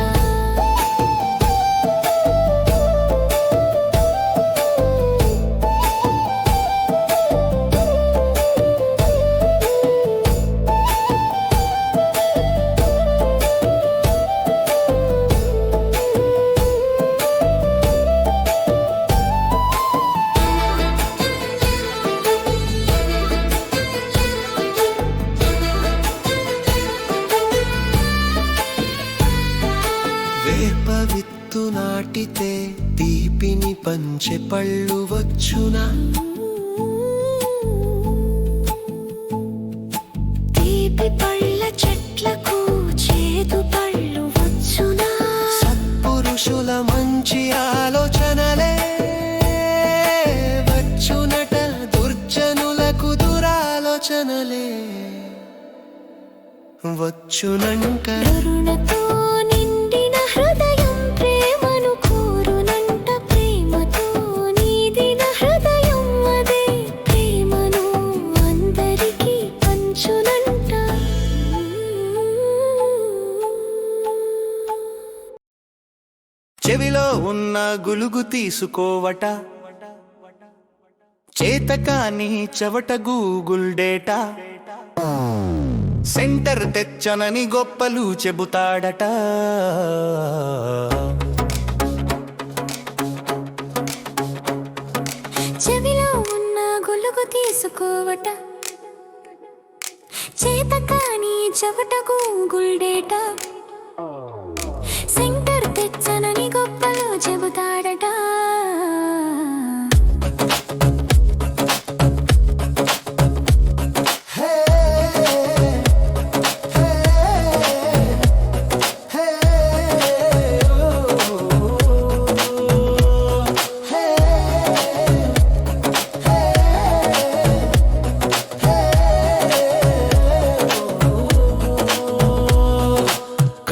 వేప విత్తు నాటితే తీపిని పంచె పళ్ళు వచ్చునా. తీపి పళ్ళ చెట్లకు చేదు పళ్ళు వచ్చునా. సత్పురుషుల మంచి ఆలోచనలే వచ్చునట, దుర్జనులకు దురాలోచనలే వచ్చునంట. కరుణతో నిండిన హృదయం ప్రేమను కోరునంట. ప్రేమతో నీదిన హృదయం అదే ప్రేమను అందరికీ పంచునంట. చెవిలో ఉన్న గులుగు తీసుకోవట, చేతకాని చవట గూగుల్ డేటా. సెంటర్ తెచ్చనని గొప్పలు చెబుతాడట. చెవిలో ఉన్న గొలుగు తీసుకోవట, చేతకాని చవట గూగుల్ డేటా. సెంటర్ తెచ్చనని గొప్పలు చెబుతాడట. హే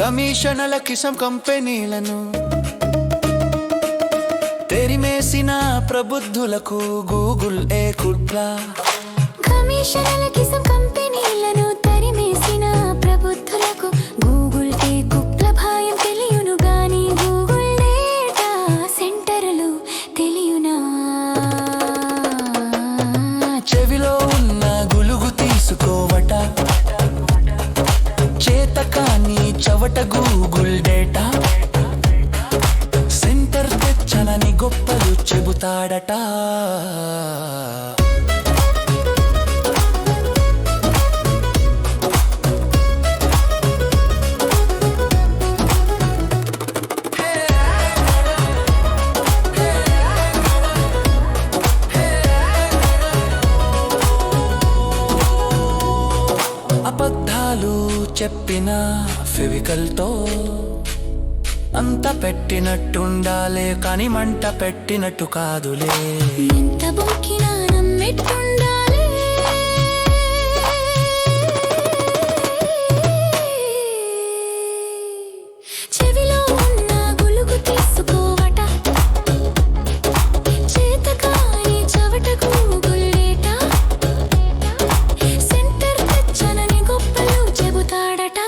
కమిషనల కిసం కంపెనీలను తెరిమేసిన ప్రబుద్ధులకు గూగుల్ ఏ కుట్ర. కమిషనల కిసం కంపెనీలను తరిమేసిన ప్రబుద్ధులకు గూగుల్ ఏ కుట్ర భయం తెలియను గాని గూగుల్ డేటా సెంటర్లు తెలియనా. చెవిలో ఉన్న గులుగు తీసుకోవట చేతకాని చవట గూగుల్ డేటా సెంటర్ తెచ్చనని గొప్పలు చెబుతాడట. అబద్ధాలు చెప్పిన ఫెవికల్తో అంత పెట్టినట్టుండాలే కాని మంట పెట్టినట్టు కాదులే. ఎంత బొక్కినా నమ్మెట్టుండాలే. చెవిలో ఉన్న గులుగు తీసుకోవట చేతకాని చవట గూగుల్ డేటా సెంటర్ తెచ్చనని గొప్పలు చెబుతాడట.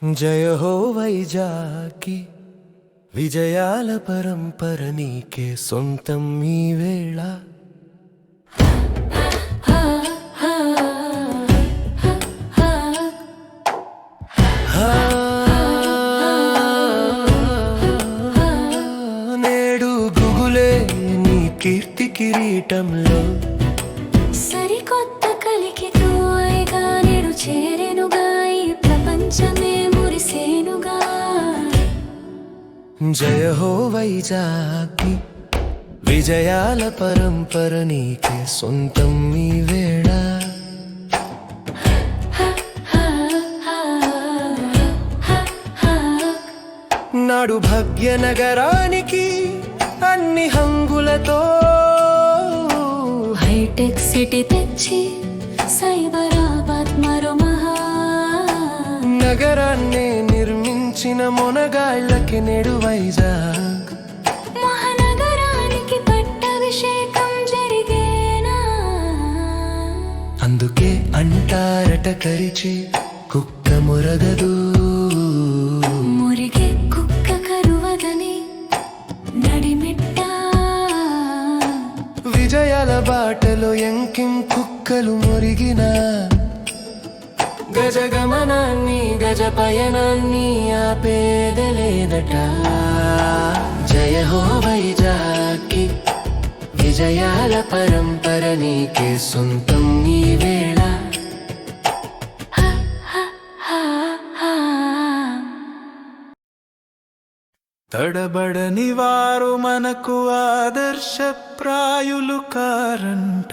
జయ హో వైజాకి విజయాల పరంపర నీకే సొంతం ఈ వేళ. నేడు గుగులే నీ కీర్తి కిరీటంలో సరికొత్త కలికితో అయిగా నేడు చేరెనుగా ఈ ప్రపంచమే మురిసేనుగా. జయ హో వైజాకి విజయాల పరంపర నీకే సొంతం ఈ వేళ. నాడు భాగ్యనగరానికి అన్ని హంగులతో హైటెక్ సిటీ తెచ్చి సైబరాబాద్ మరో మహా నగరాన్ని నిర్మించిన మొనగాళ్ళకి నేడు వైజాగ్ మహానగరానికి పట్టాభిషేకం జరిగేనా. అందుకే అంటారట కరిచి కుక్క మురగదు మురిగే కుక్క కరువదని నడిమిట్ట. విజయాల బాటలో ఎంకిం కుక్కలు మురిగిన గజగమనాన్ని గజ పయనాన్ని ఆపేదలేదట. జయ హో వైజాకి విజయాల పరంపర నీకే సొంతం ఈ వేళ. తడబడని వారు మనకు ఆదర్శప్రాయులు కారంట.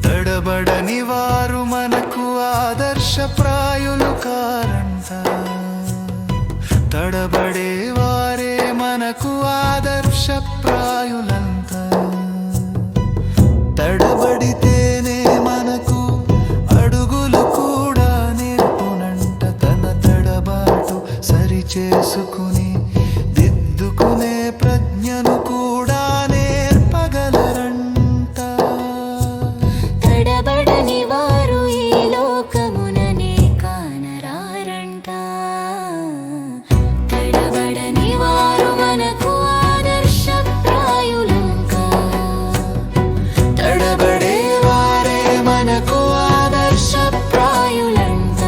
తడబడని వారు మనకు ఆదర్శప్రాయులు కారంట. తడబడే వారే మనకు ఆదర్శప్రాయులంట. తడబడితేనే మనకు అడుగులు కూడా నేర్పునంట. తన తడబాటు సరిచేసుకుని దిద్దుకునే ప్రజ్ఞను కూడా నేర్పగలరంట. తడబడని వారు ఈ లోకముననే కానరారంట. తడబడని వారు మనకు ఆదర్శప్రాయులంక. తడబడే వారే మనకు ఆదర్శప్రాయులంట.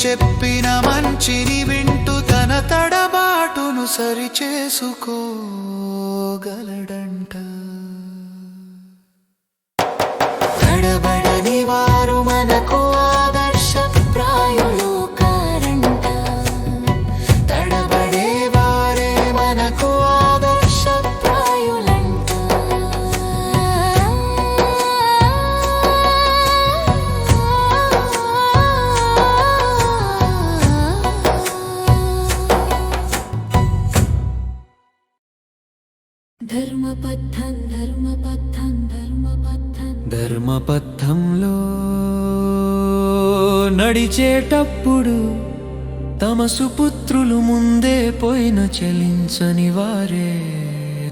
చెప్పిన మంచిని వింటూ తన తడబాటును సరిచేసుకోగలడంట. తడబడని వారు మనకు ఆదర్శప్రాయులు కారంట. తడబడే వారే మనకు ఆదర్శప్రాయులంట. ధర్మపథం ధర్మపథం ధర్మపథం ధర్మపథంలో నడిచేటప్పుడు తమ సుపుత్రులు ముందే పోయిన చలించని వారే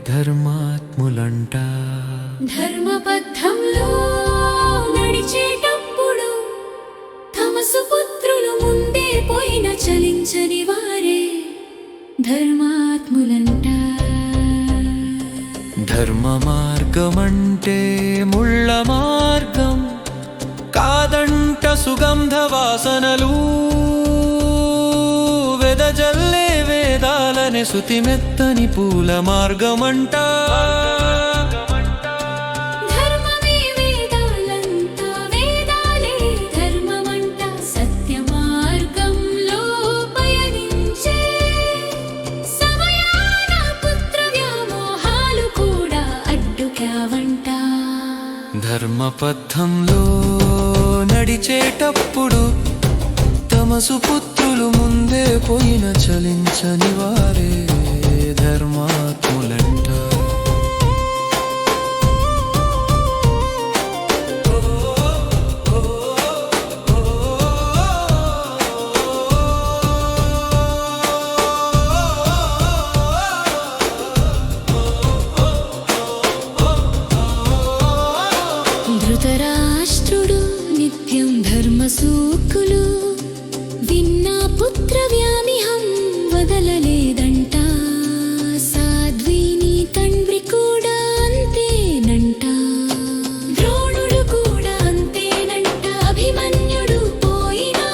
ధర్మాత్ములంట. ధర్మపథంలో నడిచేటప్పుడు తమ సుపుత్రులు ముందే పోయిన చలించని వారే ధర్మాత్ములంట. ధర్మ మార్గమంటే ముళ్ళ మార్గం కాదంట. సుగంధ వాసనలు వెదజల్లే వేదాలనే సుతిమెత్తని పూల మార్గమంట. ధర్మమే వేదాలంట, వేదాలే ధర్మమంట. సత్య మార్గంలో పయనించే సమయాన పుత్ర వ్యామోహాలు కూడా అడ్డుకావంట. ధర్మపథంలో నడిచేటప్పుడు తమ సుపుత్రులు ముందే పోయిన చలించని వారే ధర్మాత్ములంట. ధృతరాష్ట్రుడు నిత్యం ధర్మ సూక్తులు విన్నా పుత్ర వ్యామిహం వదలలేదంట. సాధ్విని తండ్రి కూడా అంతేనంట. ద్రోణుడు కూడా అంతేనంట. అభిమన్యుడు పోయినా,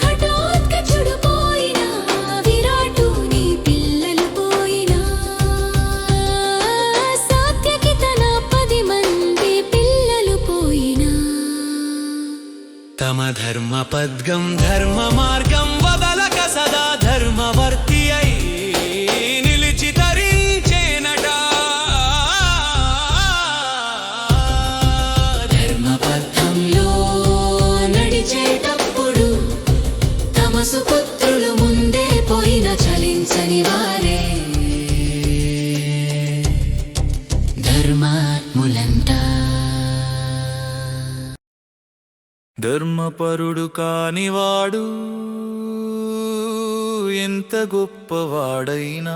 ఘటోత్కచుడు పోయినా, విరాటుని పిల్లలు పోయినా, సాత్యకి తన 10 మంది పిల్లలు పోయినా, తమ ధర్మ పద్గం ధర్మ మార్గం వదలక సదా ధర్మవర్తి అయి నిలిచి తరించేనట. ధర్మపథంలో నడిచేటప్పుడు తమ సుపుత్రులు ముందే పోయిన చలించని వారే ధర్మాత్ములంట. ధర్మపరుడు కానివాడు ఎంత గొప్పవాడైనా,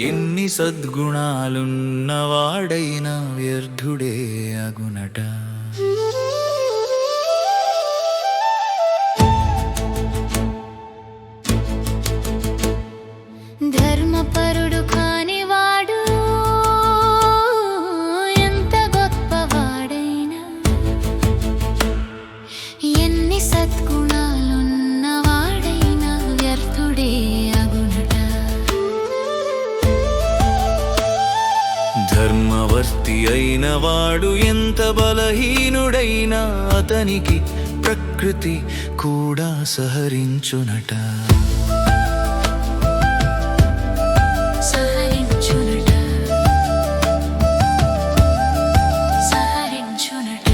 ఎన్ని సద్గుణాలున్నవాడైనా వ్యర్థుడే అగునట. ధర్మపరుడు కానివాడు ఎంత గొప్పవాడైనా, ఎన్ని సద్గుణాలున్నవాడైనా వ్యర్థుడే అగునట. ధర్మవర్తి అయిన వాడు ఎంత బలహీనుడైనా అతనికి ప్రకృతి కూడా సహరించునట. సహరించునట, సహరించునట.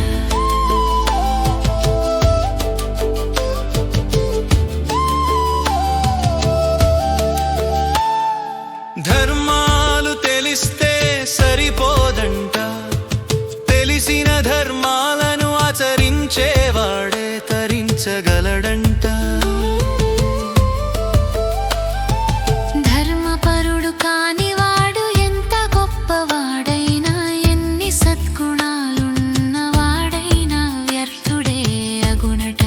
ధర్మాలు తెలిస్తే సరిపోదంట. తెలిసిన ధర్మాలను ఆచరించేవాడే తరించగలడంట. ధర్మపరుడు కానివాడు ఎంత గొప్పవాడైనా, ఎన్ని సద్గుణాలున్నవాడైనా వ్యర్థుడే అగునట.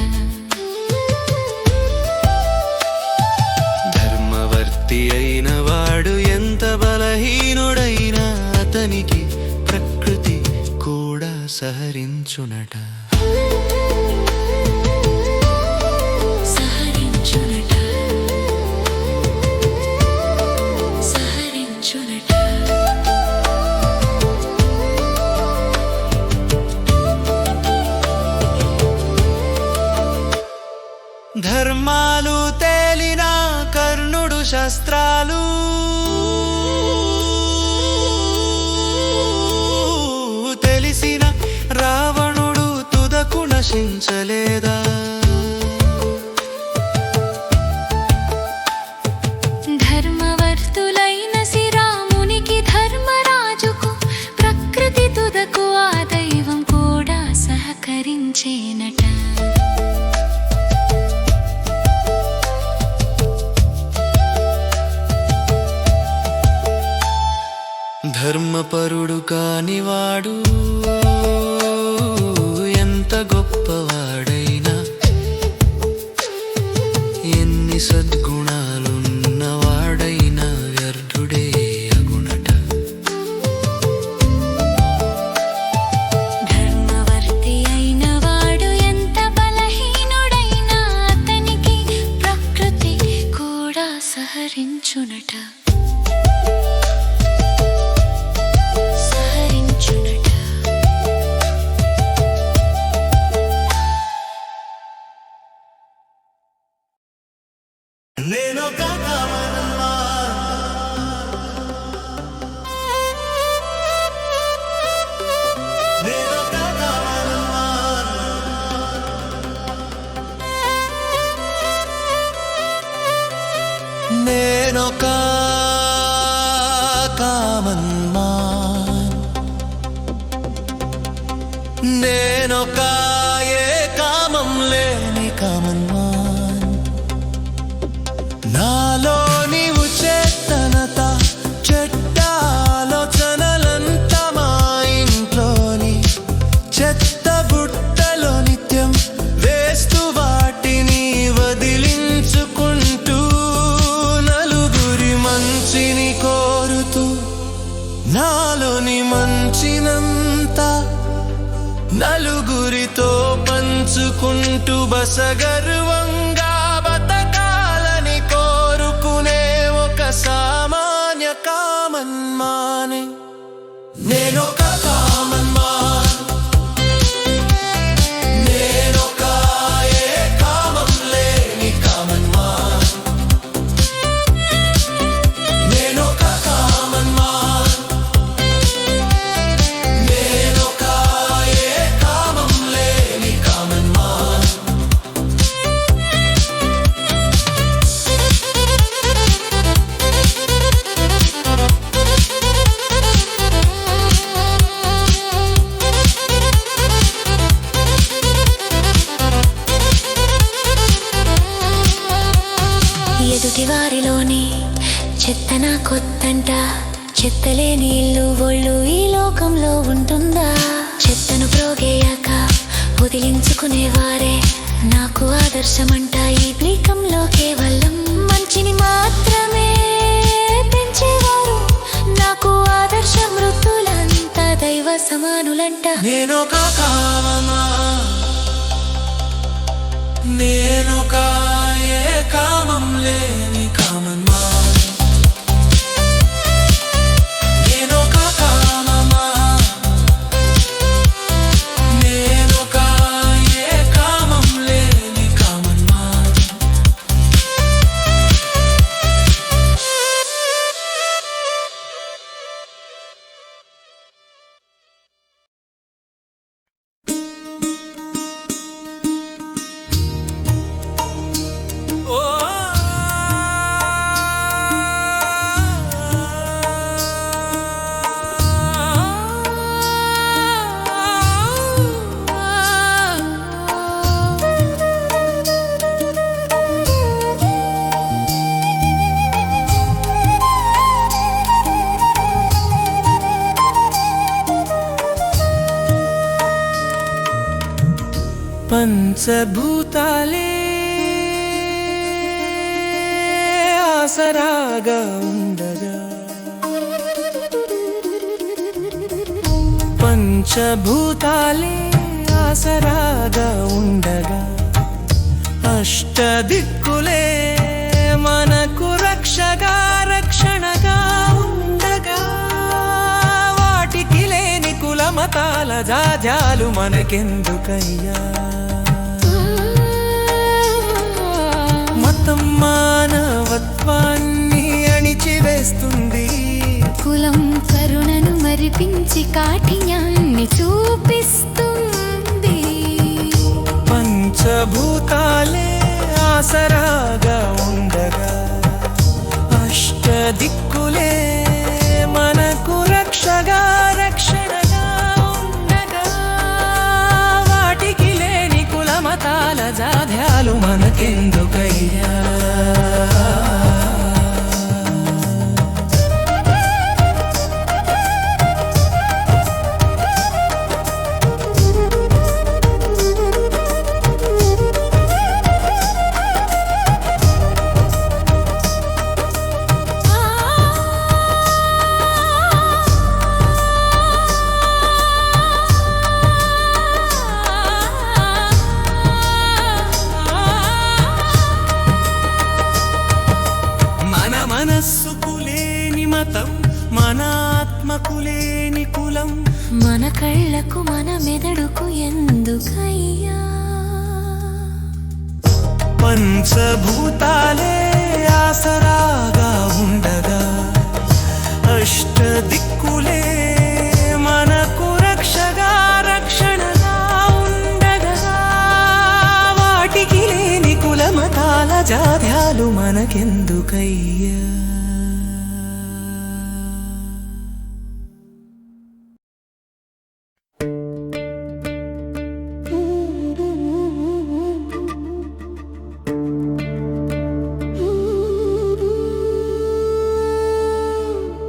ధర్మవర్తి అయిన వాడు ఎంత బలహీనుడైనా అతనికి ప్రకృతి కూడా సహరించునట. ధర్మాలు తేలిన కర్ణుడు శస్త్రాలు తెలిసిన రావణుడు తుదకు నశించలేదా? ధర్మవర్తులైన శ్రీరామునికి ధర్మరాజుకు ప్రకృతి తుదకు ఆ దైవం కూడా సహకరించేనట. ధర్మపరుడు కానివాడు ఎంత గొప్పవాడైనా, ఎన్ని సద్గుణాలున్నవాడైనా వ్యర్థుడే అగుణట. ధర్మవర్తి అయిన వాడు ఎంత బలహీనుడైనా అతనికి ప్రకృతి కూడా సహరించునట. నేనొక కామన్ మాన్, నేనొక ఏ కామం లేని కామన్ మాన్. నాలోని చేతనత చెడ్డ ఆలోచనలంత మా ఇంట్లోని చెత్త బుట్టలో నిత్యం వేస్తూ వాటిని వదిలించుకుంటూ నలుగురి మంచిని కోరుతూ నాలోని మంచినంతా నలుగురితో పంచుకుంటూ బసగర్వంగా బతకాలని కోరుకునే ఒక సామాన్య కామన్ మానే. నేనొక కామన్ మాన్, నేనొక ఏ కామం లేని కామన్ మాన్. నేనొక కామన్ మాన్, నేనొక ఏ కామం లేని కామన్ మాన్. ఎదుటివారిలోని చెత్తన కొత్తంట, చెత్తలేని ఇల్లు ఒళ్ళు ఈ లోకంలో ఉంటుందా? చెత్తను ప్రోగేయాక వదిలించుకునేవారే నాకు ఆదర్శమంట. ఈ ద్వీపంలో కేవలం మంచిని మాత్రమే పెంచేవారు నాకు ఆదర్శ మృతులంతా దైవ సమానులంట. నేనొక కామమా, నేనొక ఏ కామం లేని కామన్ మాన్. నేనొక కామమా, నేనొక ఏ కామం లేని కామన్ మాన్. పంచభూతాలే ఆసరాగా ఉండగా, పంచభూతాలే ఆసరాగా ఉండగా, అష్టదిక్కులే మనకు రక్షగా రక్షణగా ఉండగా, వాటికి లేని కులమతాల జాజాలు మనకెందుకయ్యా? కరిపించి కాఠిన్యాన్ని చూపిస్తుంది. పంచభూతాలే ఆసరాగా ఉండగా అష్టదిక్కులే మనకు రక్షగా రక్షణగా ఉండగా వాటికి లేని కులమతాల జాధ్యాలు మనకెందుకయ్యా? మనస్సుకు లేని మతం, మన ఆత్మకు లేని కులం, మన కళ్ళకు మన మెదడుకు ఎందుకయ్యా? పంచభూతాలే ఆసరాగా ఉండగా అష్టదిక్కులే మనకు రక్షగా రక్షణగా ఉండగా వాటికి లేని కులమతాల జాధ్యాలు మనకెందుకయ్యా?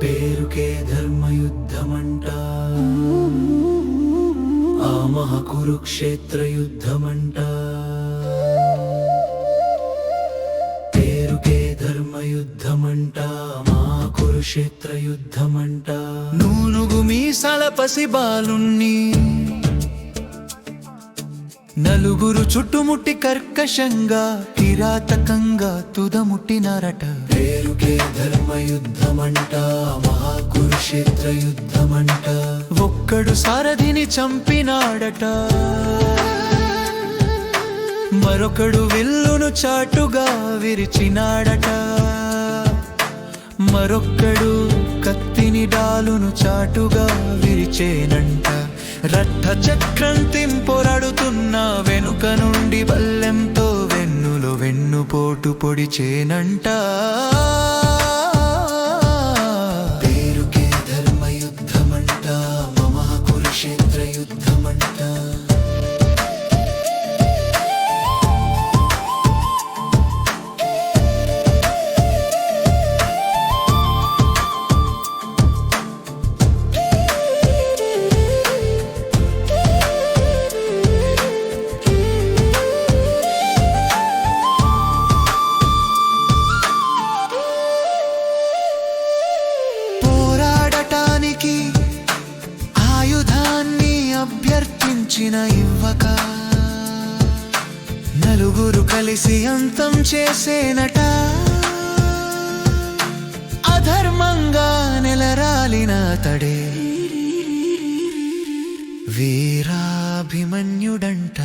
పేరుకే ధర్మయుద్ధమంట, ఆ మహాకురుక్షేత్ర యుద్ధమంట. పేరుకే ధర్మయుద్ధమంట, మహాకురుక్షేత్ర యుద్ధమంట. నూనుగు మీసాల పసిబాలుణ్ణి నలుగురు చుట్టుముట్టి కర్కశంగా కిరాతకంగా తుదముట్టినారట. పేరుకే ధర్మయుద్ధమంట, మహాకురుక్షేత్ర యుద్ధమంట. ఒక్కడు సారథిని చంపినాడట, మరొకడు విల్లును చాటుగా విరిచినాడట, మరొక్కడు కత్తిని డాలును చాటుగా విరిచేనంట. రథ చక్రం తింపొరాడుతున్న వెనుక నుండి బల్లెంతో వెన్నులో వెన్నుపోటు పొడిచేనంట. పేరుకే ధర్మయుద్ధమంట, మహాకురుక్షేత్ర యుద్ధమంట. ఆయుధాన్ని అభ్యర్థించిన ఇవ్వక నలుగురు కలిసి అంతం చేసేనట. అధర్మంగా నెలరాలిన తడే వీరాభిమన్యుడంట.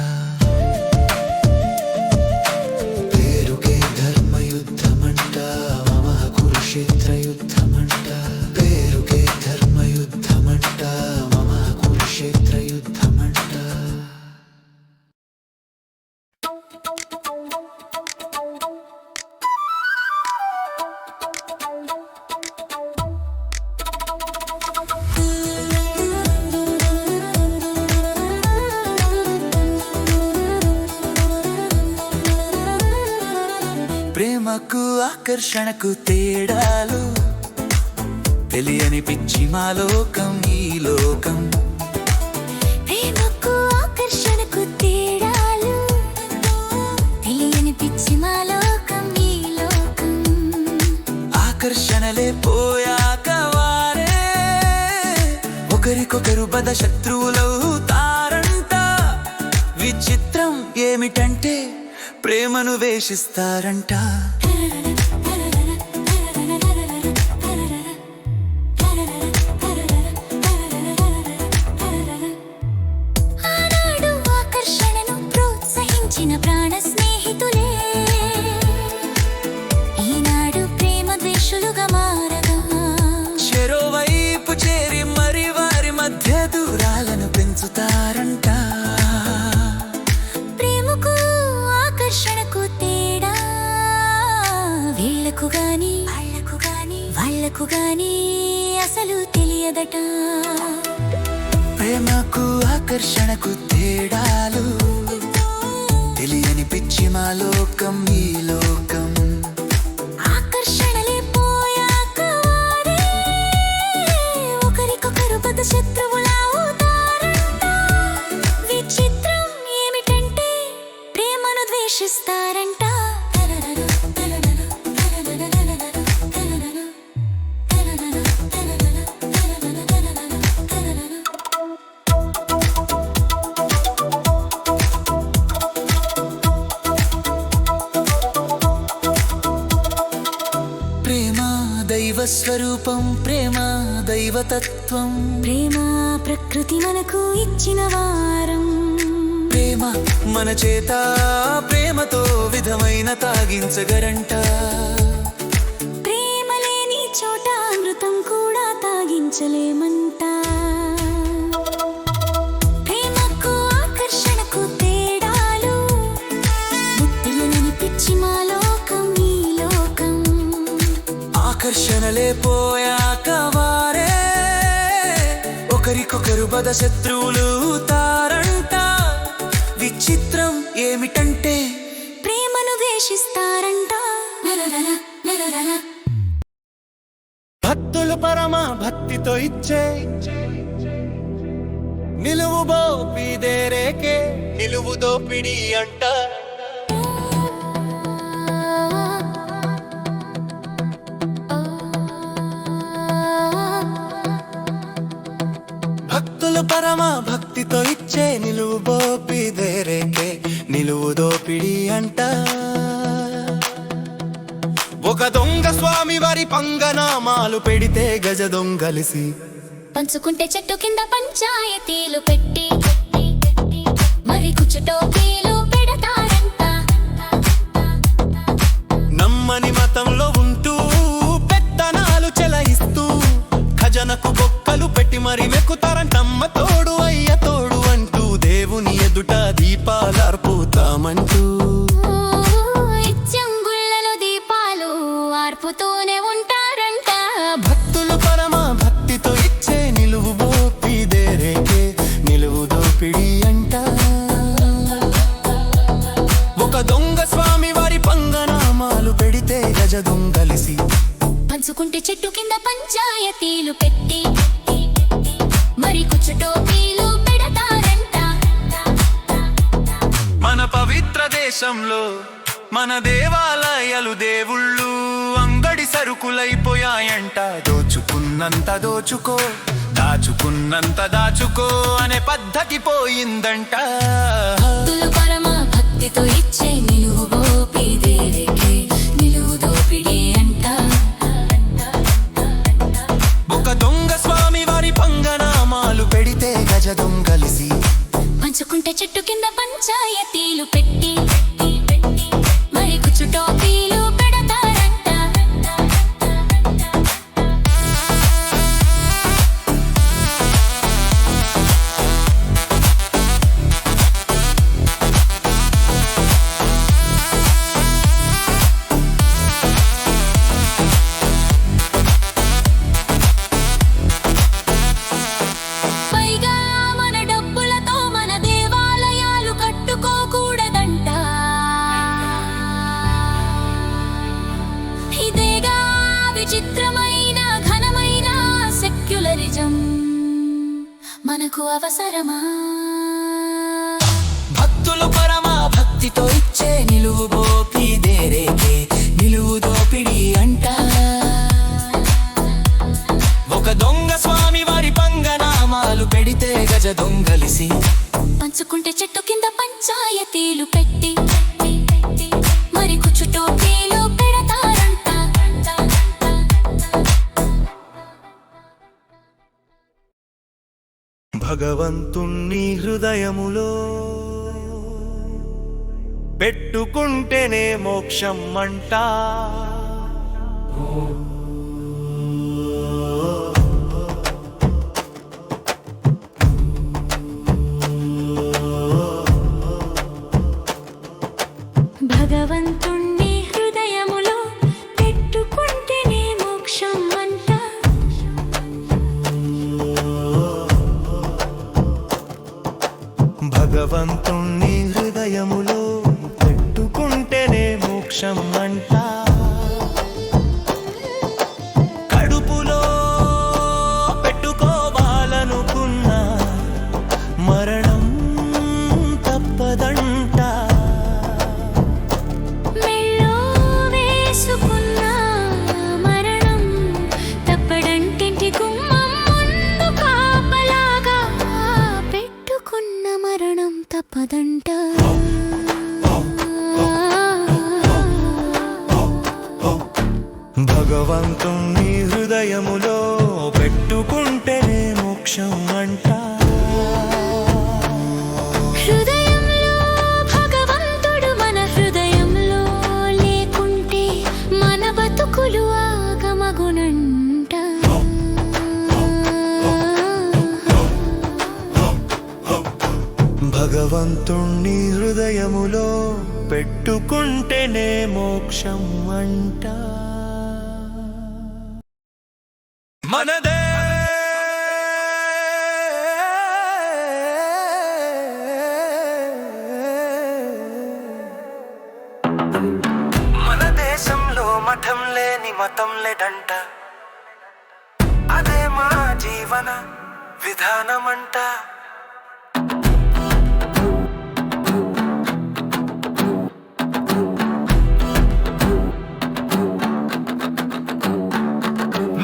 పేరుకే ధర్మయుద్ధమంట, మహాకురుక్షేత్ర యుద్ధమంట. పేరుకే ధర్మయుద్ధమంట, మహాకురుక్షేత్ర యుద్ధమంట. ప్రేమకు ఆకర్షణకు తేడాలు తెలియని పిచ్చి మా లోకం ఈ లోకం. ప్రేమకు ఆకర్షణకు తేడాలు తెలియని పిచ్చి మా లోకం ఈ లోకం. ఆకర్షణలే పోయాక వారే ఒకరికొకరు బద శత్రువులవుతారంట. విచిత్రం ఏమిటంటే ప్రేమను వేషిస్తారంట. ఆనాడు ఆకర్షణను ప్రోత్సహించిన ప్రాణ స్నేహితులే ఈనాడు ప్రేమ ద్వేషులుగా మారగా చెరోవైపు చేరి మరి వాళ్ళకు గాని అసలు తెలియదట. ప్రేమకు ఆకర్షణకు తేడాలు తెలియని పిచ్చి మా లోకం ఈ లోకం. ఆకర్షణలే పోయాక వారే ఒకరికొకరు బద్ద శత్రువులా అవుతారంట. విచిత్రం ఏమిటంటే ప్రేమను ద్వేషిస్తారంట. దైవ స్వరూపం ప్రేమ దైవతత్వం. ప్రేమ ప్రకృతి మనకు ఇచ్చిన వారం. ప్రేమ మన చేత ప్రేమతో విధమైన తాగించగరంట. ప్రేమ లేని చోట అమృతం కూడా తాగించలేమంట. ప్రేమకు ఆకర్షణకు తేడాలు తెలియని పిచ్చి మా లోకం ఈ లోకం. ఆకర్షణలే పోయాక వారే ఒకరికొకరు బద శత్రువులు తారంట. విచిత్రం ఏమిటంటే ప్రేమను ద్వేషిస్తారంట. భక్తులు పరమ భక్తితో ఇచ్చే నిలువు బోపిదేరేకే నిలువు దోపిడి అంట. భక్తులు పరమ భక్తితో ఇచ్చే నిలువు బోపిదేరేకే నిలువు దోపిడి అంట. ఒక దొంగ స్వామి వారి పంగనామాలు పెడితే గజ దొంగలిసి పంచుకుంటే చెట్టు కింద పంచాయతీలు పెట్టి మరి కుచ్చుటోపీలు పెడతారంట. నమ్మని మతంలో ఉంటూ పెత్తనాలు చెలయిస్తూ ఖజనకు బొక్కలు పెట్టి మరి మెక్కుతారంటమ్మ తోడు అయ్య తోడు అంటూ దేవుని ఎదుట దీపాలు అర్పుతామంటూ. ఇచ్చంగుళ్ళలో దీపాలు ఆర్పుతూనే ఉంటారంట. భక్తులు పరమ భక్తితో ఇచ్చే నిలువు బోపిదేరేకే నిలువు దోపిడి అంట. ఒక దొంగ స్వామి వారి పంగనామాలు పెడితే గజ దొంగలిసి పంచుకుంటే చెట్టు కింద పంచాయతీలు పెట్టి మరి కుచ్చుటోపీలు పెడతారంట. మన పవిత్ర దేశంలో మన దేవాలయాలు దేవుళ్ళు అంగడి సరుకులైపోయాయంట. దోచుకున్నంత దోచుకో దాచుకున్నంత దాచుకో అనే పద్ధతి పోయిందంట. భక్తులు పరమ భక్తితో ఇచ్చే నిలువు బోపిదేరేకే నిలువు దోపిడి అంట. ఒక దొంగ స్వామి వారి పంగనామాలు పెడితే గజ దొంగలిసి పంచుకుంటే చెట్టు కింద పంచాయతీలు పెట్టి మరి కుచ్చుటోపీలు పెడతారంట. పైగా మన డబ్బులతో మన దేవాలయాలు కట్టుకోకూడదంట. ఇదేగా విచిత్రమైన ఘనమైన సెక్యులరిజం మనకు అవసరమా? భక్తులు పరమ భక్తితో ఇచ్చే నిలువు బోపిదేరేకే నిలువు దోపిడి అంట. ఒక దొంగ స్వామి వారి పంగనామాలు పెడితే గజ దొంగలిసి పంచుకుంటే చెట్టు కింద పంచాయతీలు పెట్టి మరి కుచ్చుటోపీలు పెడతారంట. భగవంతుణ్ణి హృదయములో పెట్టుకుంటేనే మోక్షం అంట. భగవంతుణ్ణి హృదయములో పెట్టు మోక్షం అంట కడుపులో పెట్టుకోవాలనుకున్న మరణం తప్పదంట మెళ్ళో వేసుకున్న మరణం తప్పడంటింటి గుమ్మం ముందు కాపలాగా పెట్టుకున్న మరణం తప్పదంట భగవంతుణ్ణి హృదయములో పెట్టుకుంటేనే మోక్షం అంట హృదయంలో భగవంతుడు మన హృదయంలో లేకుంటే మన బతుకులు ఆగమగునంట భగవంతుణ్ణి హృదయములో పెట్టుకుంటేనే మోక్షం అంట మనదే మన దేశంలో మఠం లేని మతం లేదంట అదే మా జీవన విధానమంట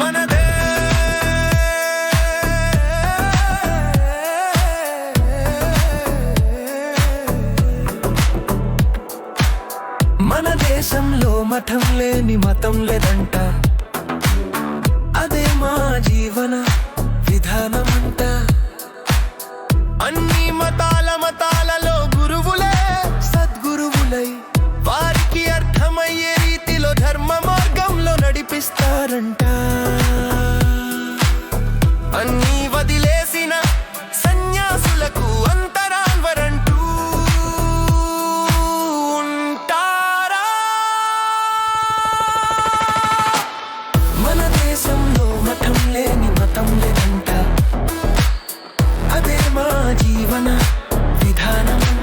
మనదే మన దేశంలో మఠం లేని మతం లేదంట అదే మా జీవన విధానమంట అన్ని మతాలలో గురువులే సద్గురువులై వారికి అర్థమయ్యే రీతిలో ధర్మ మార్గంలో నడిపిస్తారంట అన్నీ వదిలేసిన సన్యాసులకు అంతరాన్వరంటూ ఉంటారా మన దేశంలో మఠం లేని మతం లేదంట అదే మా జీవన విధానమంట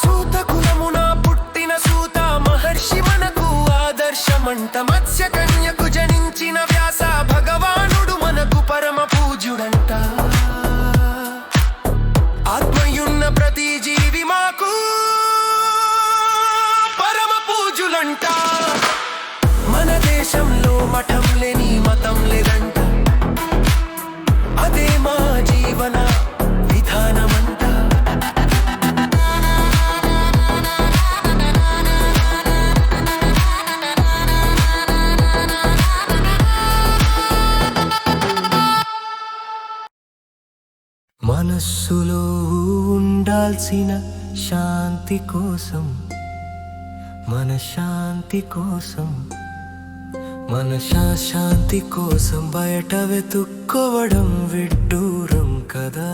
సూత కులమున పుట్టిన సూత మహర్షి మనకు ఆదర్శమంట మత్స్య కన్యకు జనించిన వ్యాస భగవానుడు మనకు పరమ పూజ్యుడంట ఆత్మయున్న ప్రతి జీవి మాకు పరమ పూజ్యులంట మన దేశంలో మఠం లేని మతం లేదంట అదే మా జీవన విధానమంట మనస్సులో ఉండాల్సిన శాంతి కోసం మన శాంతి కోసం మన శాంతి కోసం బయట వెతుక్కోవడం విడ్డూరం కదా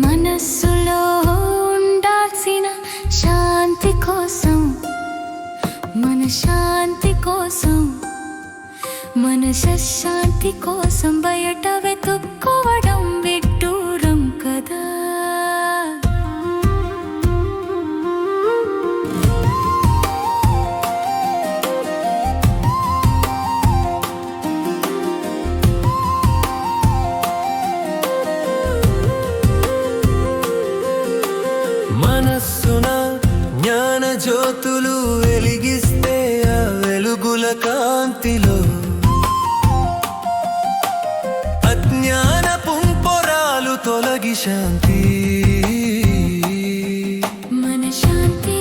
మనస్సులో ఉండాల్సిన శాంతి కోసం మన శాంతి కోసం మన శాంతి కోసం బయట వెతుక్కోవడం విడ్డూరం కదా మనస్సున జ్ఞాన జ్యోతులు వెలిగిస్తే ఆ వెలుగుల కాంతిలో అజ్ఞాన పుంపొరాలు తొలగి శాంతి మన శాంతి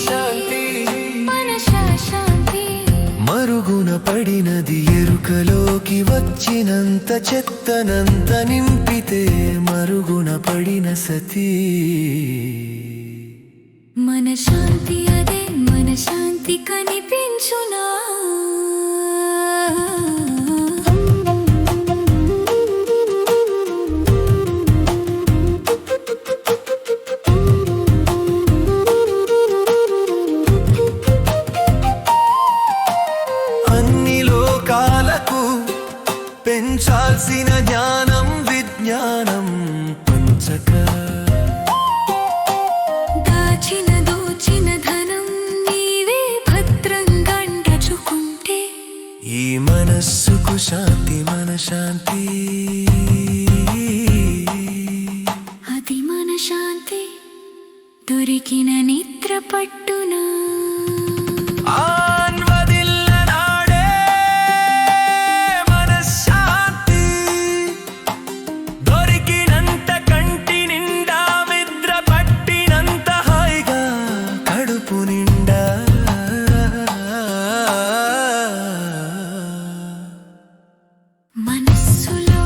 శాంతి మన శాంతి మరుగున పడినది ఎరుకలోకి వచ్చినంత చెత్తనంత నింపితే మరుగున పడిన సతీ మన శాంతి అదే మన శాంతి కనిపించునా పెంచాల్సిన జ్ఞానం విజ్ఞానం పంచక దాచిన దోచిన ధనం నీవే భద్రంగా అంటచుకుంటే ఈ మనస్సుకు శాంతి మనశాంతి అది మన శాంతి దొరికిన నిద్ర పట్టునా ఆన్వదిల్లనాడే మనశ్శాంతి దొరికినంత కంటి నిండా నిద్ర పట్టినంత హాయిగా కడుపు నిండా మనస్సులో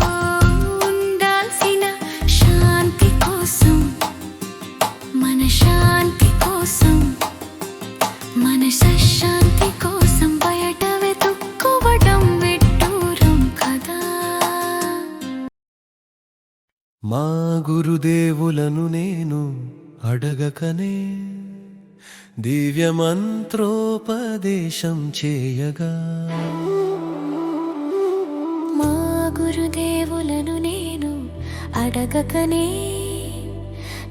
ఉండాల్సిన శాంతి కోసం మన శాంతి కోసం మన శాంతి కోసం బయట వెతుక్కోవడం విడ్డూరం కదా మా గురుదేవులను నేను అడగకనే దివ్య మంత్రోపదేశం చేయగా మా గురుదేవులను నేను అడగకనే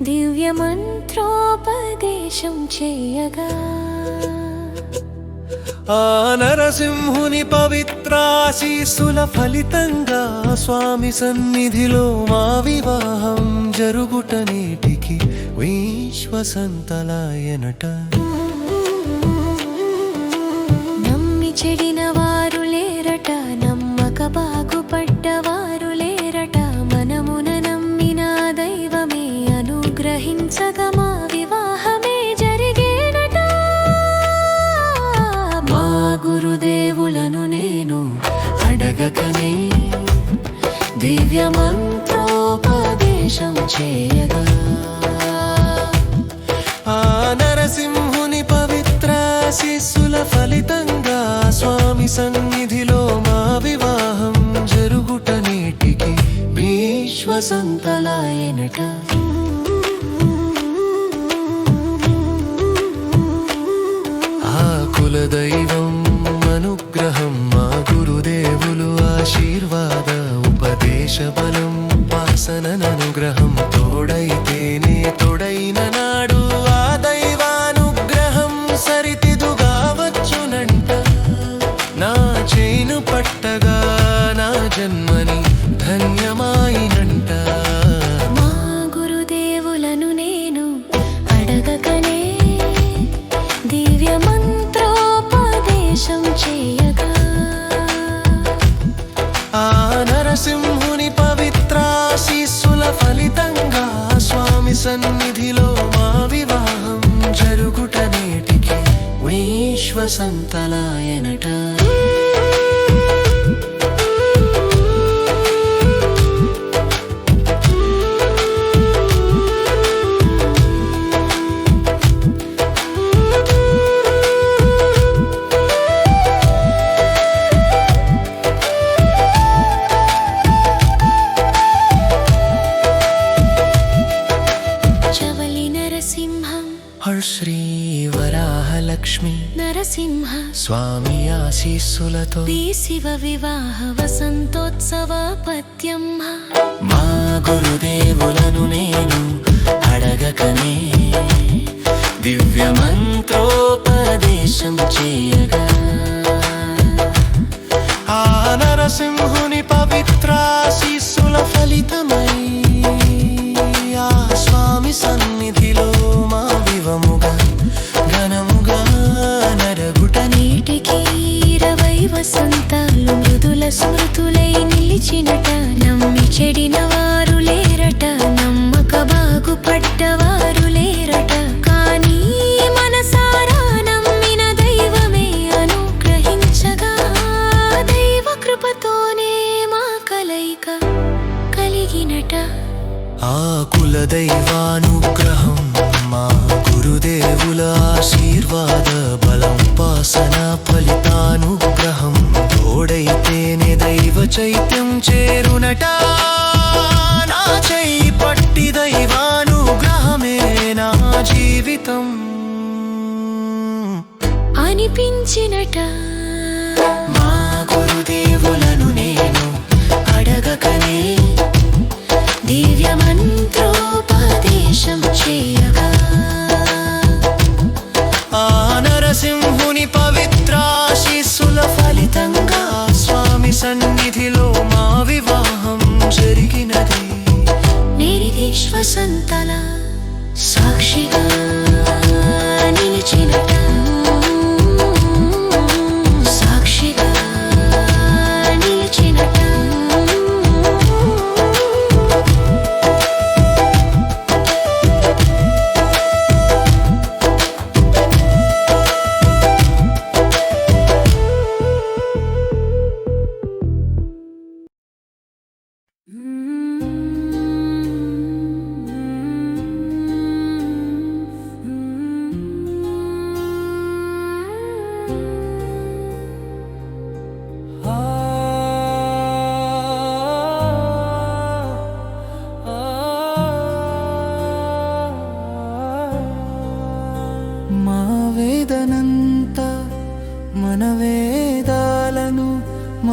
దివ్య మంత్రోపదేశం చేయగా ఆ నరసింహుని పవిత్రాశీస్సుల ఫలితంగా స్వామి సన్నిధిలో మా వివాహం జరుగుట నేటికి విశ్వసంతలాయనట నమ్మి చెడిన వారు లేరట నమ్మక బాగుపడ్డవారు లేరట మనమున నమ్మిన దైవమే అనుగ్రహించగా మా వివాహమే జరిగేనట మా గురుదేవులను నేను అడగకనే దివ్య మంత్రోపదేశం చేయగా ఆ నరసింహుని పవిత్రాశీస్సుల ఫలితంగా స్వామి సన్నిధిలో మా వివాహం జరుగుట నేటికి విశ్వసంతలాయనట ఆ కులదైవం అనుగ్రహం మా గురుదేవులు ఆశీర్వాద ఉపదేశ బలం వాసననుగ్రహం తోడైతేనే తోడైన నాడు ఆ దైవానుగ్రహం సరితిదుగా వచ్చునంట నా చేను పట్టగా నా జన్మని ధన్యమాయినంట మా గురుదేవులను నేను అడగకనే దివ్య మంత్రోపదేశం చేయగా ఆ నరసింహుని పవిత్రాశీస్సుల ఫలితంగా స్వామి సన్నిధిలో మా వివాహం జరుగుట నేటికి విశ్వసంతలాయనట చవలి నరసింహం శ్రీ వరాహలక్ష్మి నరసింహ స్వామి ఆశీస్సులతో శ్రీ శివ వివాహ వసంతోత్సవ పద్యమ్మ మా గురుదేవులను నేను అడగకనే దివ్య మంత్రోపదేశం చేయగా ఆ నరసింహుని పవిత్రాశీస్సుల ఫలితమై ఆ స్వామి సన్నిధిలో మా వివముగా ఘనముగా నరగుట నీటికి 20 వసంతాలు మృదుల స్మృతులై నిలిచినట నమ్మి చెడిన వారు లేరట నమ్మక బాగుపడ్డవారు లేరట కానీ మనసారా నమ్మిన దైవమే అనుగ్రహించగా దైవ కృపతోనే మా కలయిక కలిగినట ఆ కులదైవానుగ్రహం మా గురుదేవుల ఆశీర్వాద బలం వాసన ఫలితానుగ్రహం తోడైతేనే దైవ చైత్యం చేరునట నా చెయ్యి పట్టి దైవానుగ్రహమే నా జీవితం అనిపించినట మా గురుదేవులను నేను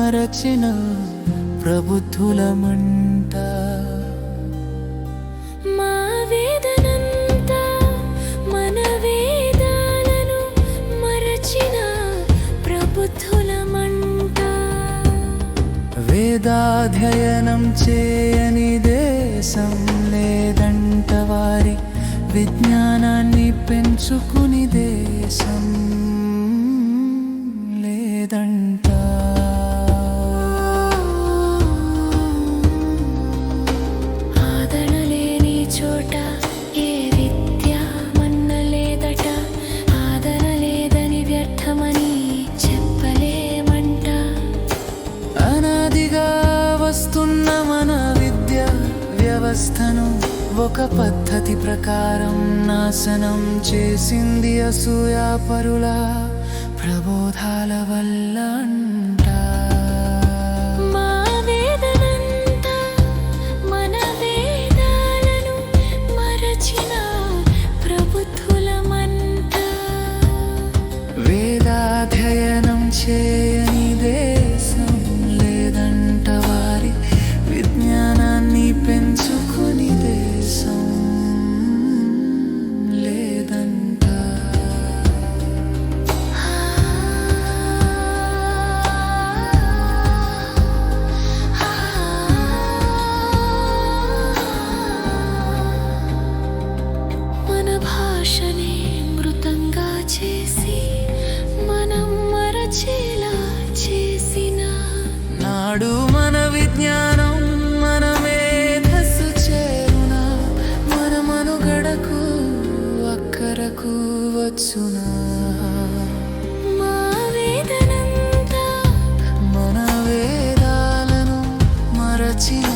మరచిన ప్రబుద్ధులమంట. మా వేదనంతా మన వేదాలను మరచిన ప్రబుద్ధులమంట. వేదాధ్యయనం చేయని దేశం లేదంట, వారి విజ్ఞానాన్ని పెంచుకుని దేశం లేదంట. ఆదరణ లేని చోట ఏ విద్య మన్నలేదట, ఆదరణ లేదని వ్యర్థమని చెప్పలేమంట. అనాదిగా వస్తున్న మన విద్యా వ్యవస్థను ఒక పద్ధతి ప్రకారం నాశనం చేసింది అసూయాపరుల ప్రబోధాల వల్ల అంట. మా వేదనంతా మన వేదాలను మరచిన ప్రబుద్ధులమంట. వేదాధ్యయనం చేయని దేశం లేదంట, వారి విజ్ఞానాన్ని పెంచుకుని దేశం లేదంట. మన భాషనే మృతంగా చేసి మనం మరచేలా చేసిన నాడు మన విజ్ఞానం మన మేధస్సు చేరునా, మన మనుగడకు అక్కరకు వచ్చునా. మా వేదనంతా మన వేదాలను మరచిన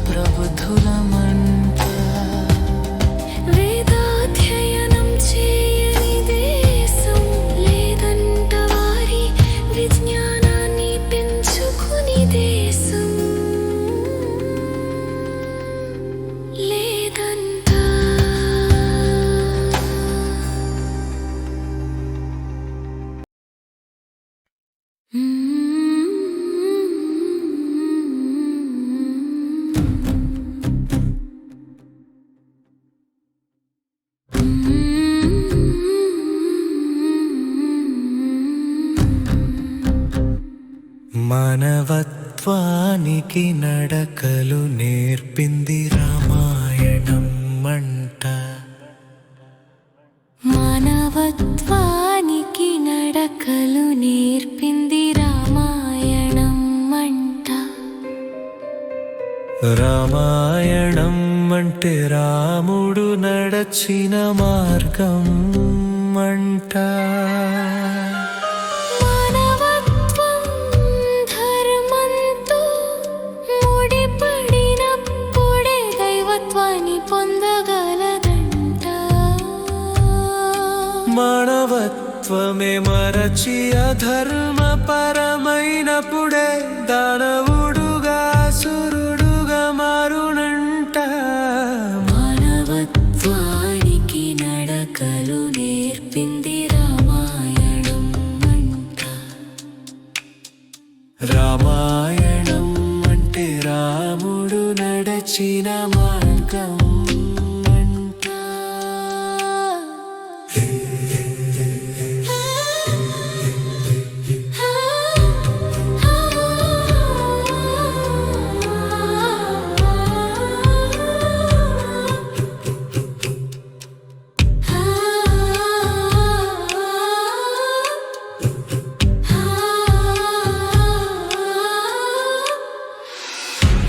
ప్రబుద్ధులమంట. వేదాధ్యయనం చేయని దేశం లేదంట, వారి విజ్ఞానాన్ని పెంచుకుని దేశం లేదంట. మానవత్వానికి నడకలు నేర్పింది రామాయణం అంట. మానవత్వానికి నడకలు నేర్పింది రామాయణం అంట. రామాయణం అంటే రాముడు నడచిన మార్గం అంట. మానవత్వం ధర్మంతో ముడిపడినప్పుడే దైవత్వాన్ని పొందగలదంట. మానవత్వమే మరచి అధర్మపరమైనప్పుడే దానవుడుగా సురుడుగా మారునంట. మానవత్వానికి నడకలు నేర్పింది రామాయణం అంట. రామాయణం అంటే రాముడు నడచిన మార్గం అంట.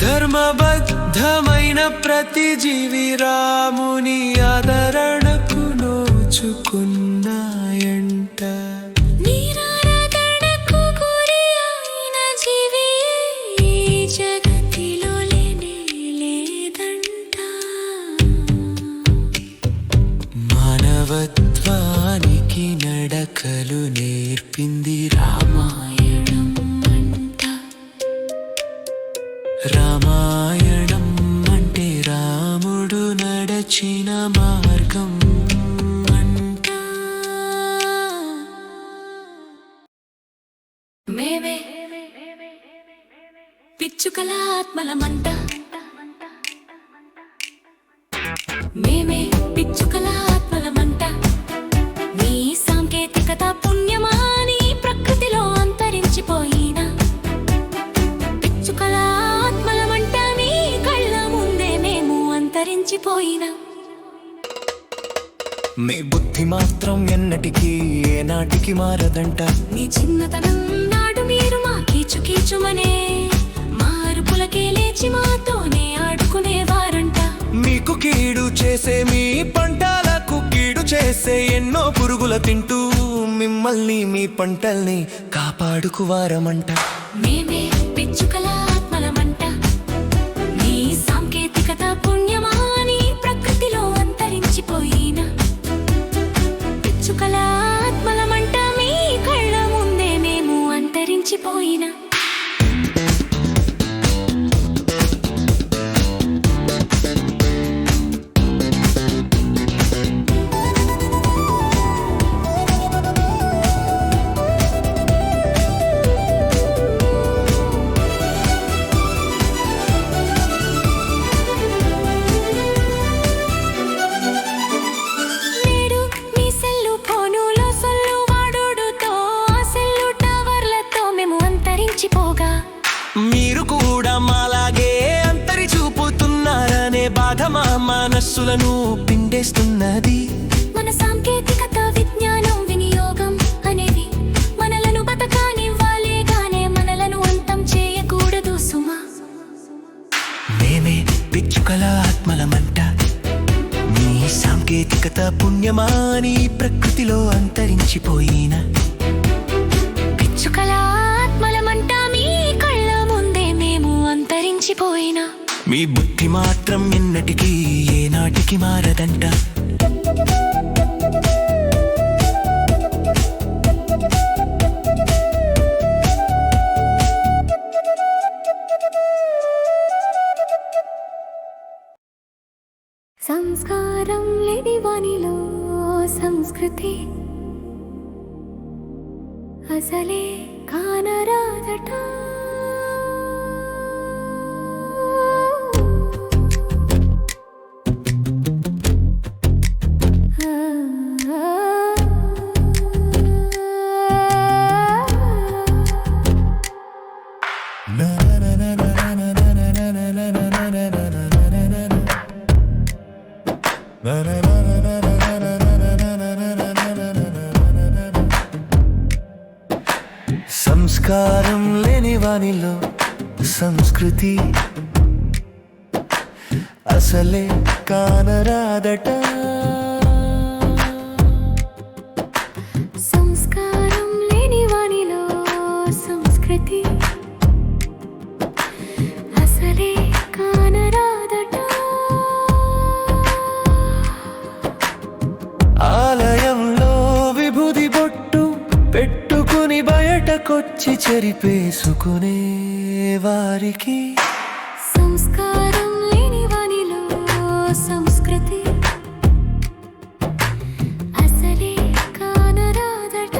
ధర్మబద్ధమైన ప్రతి జీవి రాముని ఆదరణకు నోచుకున్నాయంట. నిరాదరణకు గురి అయిన జీవి ఈ జగతిలో లేనే లేదంట. మానవత్వానికి నడకలు నేర్పింది రామాయణం అంట. రామాయణం అంటే రాముడు నడచిన మార్గం అంట. మేమే పిచ్చుకల ఆత్మల మంట మేమే పిచ్చుకల ఆత్మల మంట నీ సాంకేతికత పుణ్యమాని ప్రకృతిలో అంతరించిపోయిన పిచ్చుకల ఆత్మల మంట నీ కళ్ళ ముందే మేము అంతరించిపోయినా మీ బుద్ధి మాత్రం ఎన్నటికీ ఏనాటికి మారదంట నీ చిన్నతనం నాడు మీరు మా కీచు కీచుమనే మారుపులకే లేచి మాతోనే ఆడుకునేవారంట మీకు కీడు చేసే మీ పంటలకు కీడు చేసే ఎన్నో పురుగుల తింటూ మిమ్మల్ని మీ పంటల్ని కాపాడుకువారమంట మేమే పిచ్చుకల ఆత్మల మంట నీ సాంకేతికత పుణ్యమాని ప్రకృతిలో అంతరించిపోయిన పిచ్చుకల ఆత్మల మంట మీ కళ్ళ ముందే మేము అంతరించిపోయినా మీరు కూడా మాలాగే అంతరి చూపుతున్నారనే బాధ మా మనస్సులను పిండేస్తున్నది మన సాంకేతికత విజ్ఞానం వినియోగం అనేది మనలను బతకానివ్వాలే గానే మనలను అంతం చేయకూడదు సుమా మేమే పిచ్చుకల ఆత్మల మంట మీ సాంకేతికత పుణ్యమాని ప్రకృతిలో అంతరించిపోయిన పిచ్చుకల ఆత్మల మంట మీ కళ్ళ ముందే మేము అంతరించిపోయినా మీ బుద్ధి మాత్రం ఎన్నటికీ ఏనాటికి మారదంట సంస్కారం లేని వానిలో సంస్కృతి అసలే కానరాదట సంస్కారం లేని వానిలో సంస్కృతి అసలే కానరాదట సంస్కారం లేని వానిలో సంస్కృతి అసలే కానరాదట ఆలయంలో విభూది బొట్టు పెట్టుకుని బయటకొచ్చి చెరిపేసుకునే వారికి సంస్కారం లేని వానిలో సంస్కృతి అసలే కానరాదట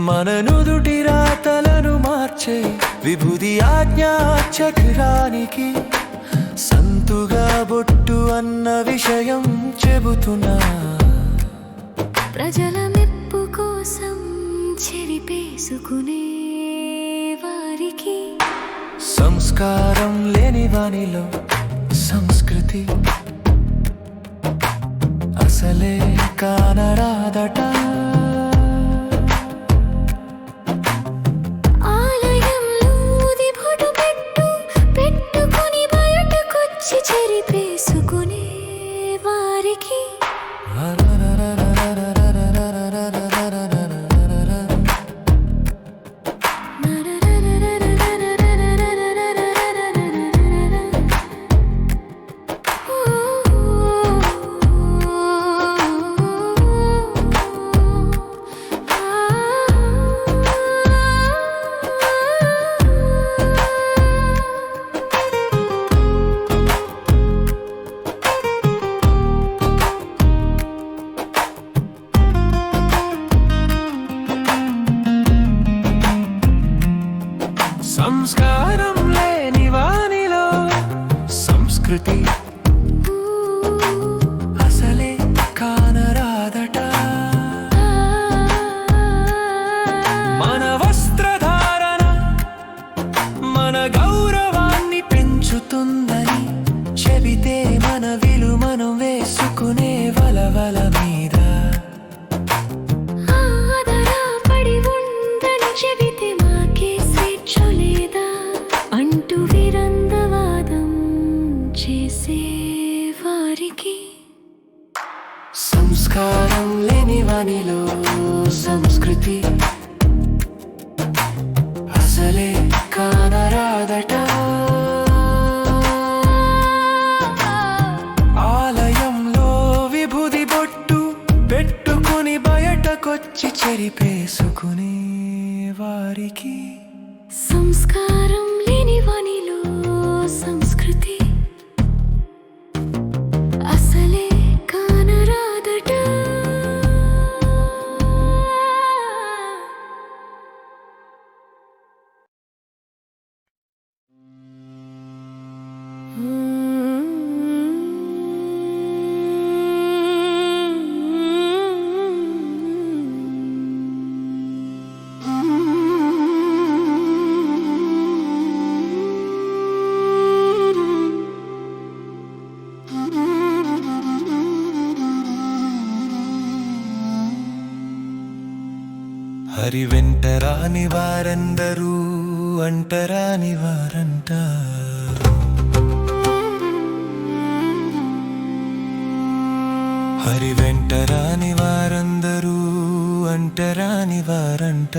మన నుదుటి రాతలను మార్చే విభూది ఆజ్ఞా చక్రానికి సంతుగా బొట్టు అన్న విషయం చెబుతున్నా ప్రజల మెప్పు కోసం చెరిపేసుకునే వారికి సంస్కారం లేని వానిలో సంస్కృతి అసలే కానరాదట చెరిపేసుకునే వారికి సంస్కారం లేని వానిలో సంస్కృతి అసలే కానరాదట. మన వస్త్రధారణ మన గౌరవాన్ని పెంచుతుందని చెబితే మన విలు మనం వేసుకునే వలవల మీద ఆధారపడి ఉందని చెబితే మాకే స్వేచ్ఛ లేదా అంటూ విరందవాదం చేసే వారికి సంస్కారం లేని వానిలో సంస్కృతి అసలే కానరాదట. ఆలయంలో విభూది బొట్టు పెట్టుకుని బయటకొచ్చి చెరిపేసుకునే వారికి సంస్కారం లేని వానిలో సంస్కృతి అసలే కానరాదట. హరి వెంటరాని వారందరూ అంటరాని వారంట. హరి వెంటరాని వారందరూ అంటరాని వారంట.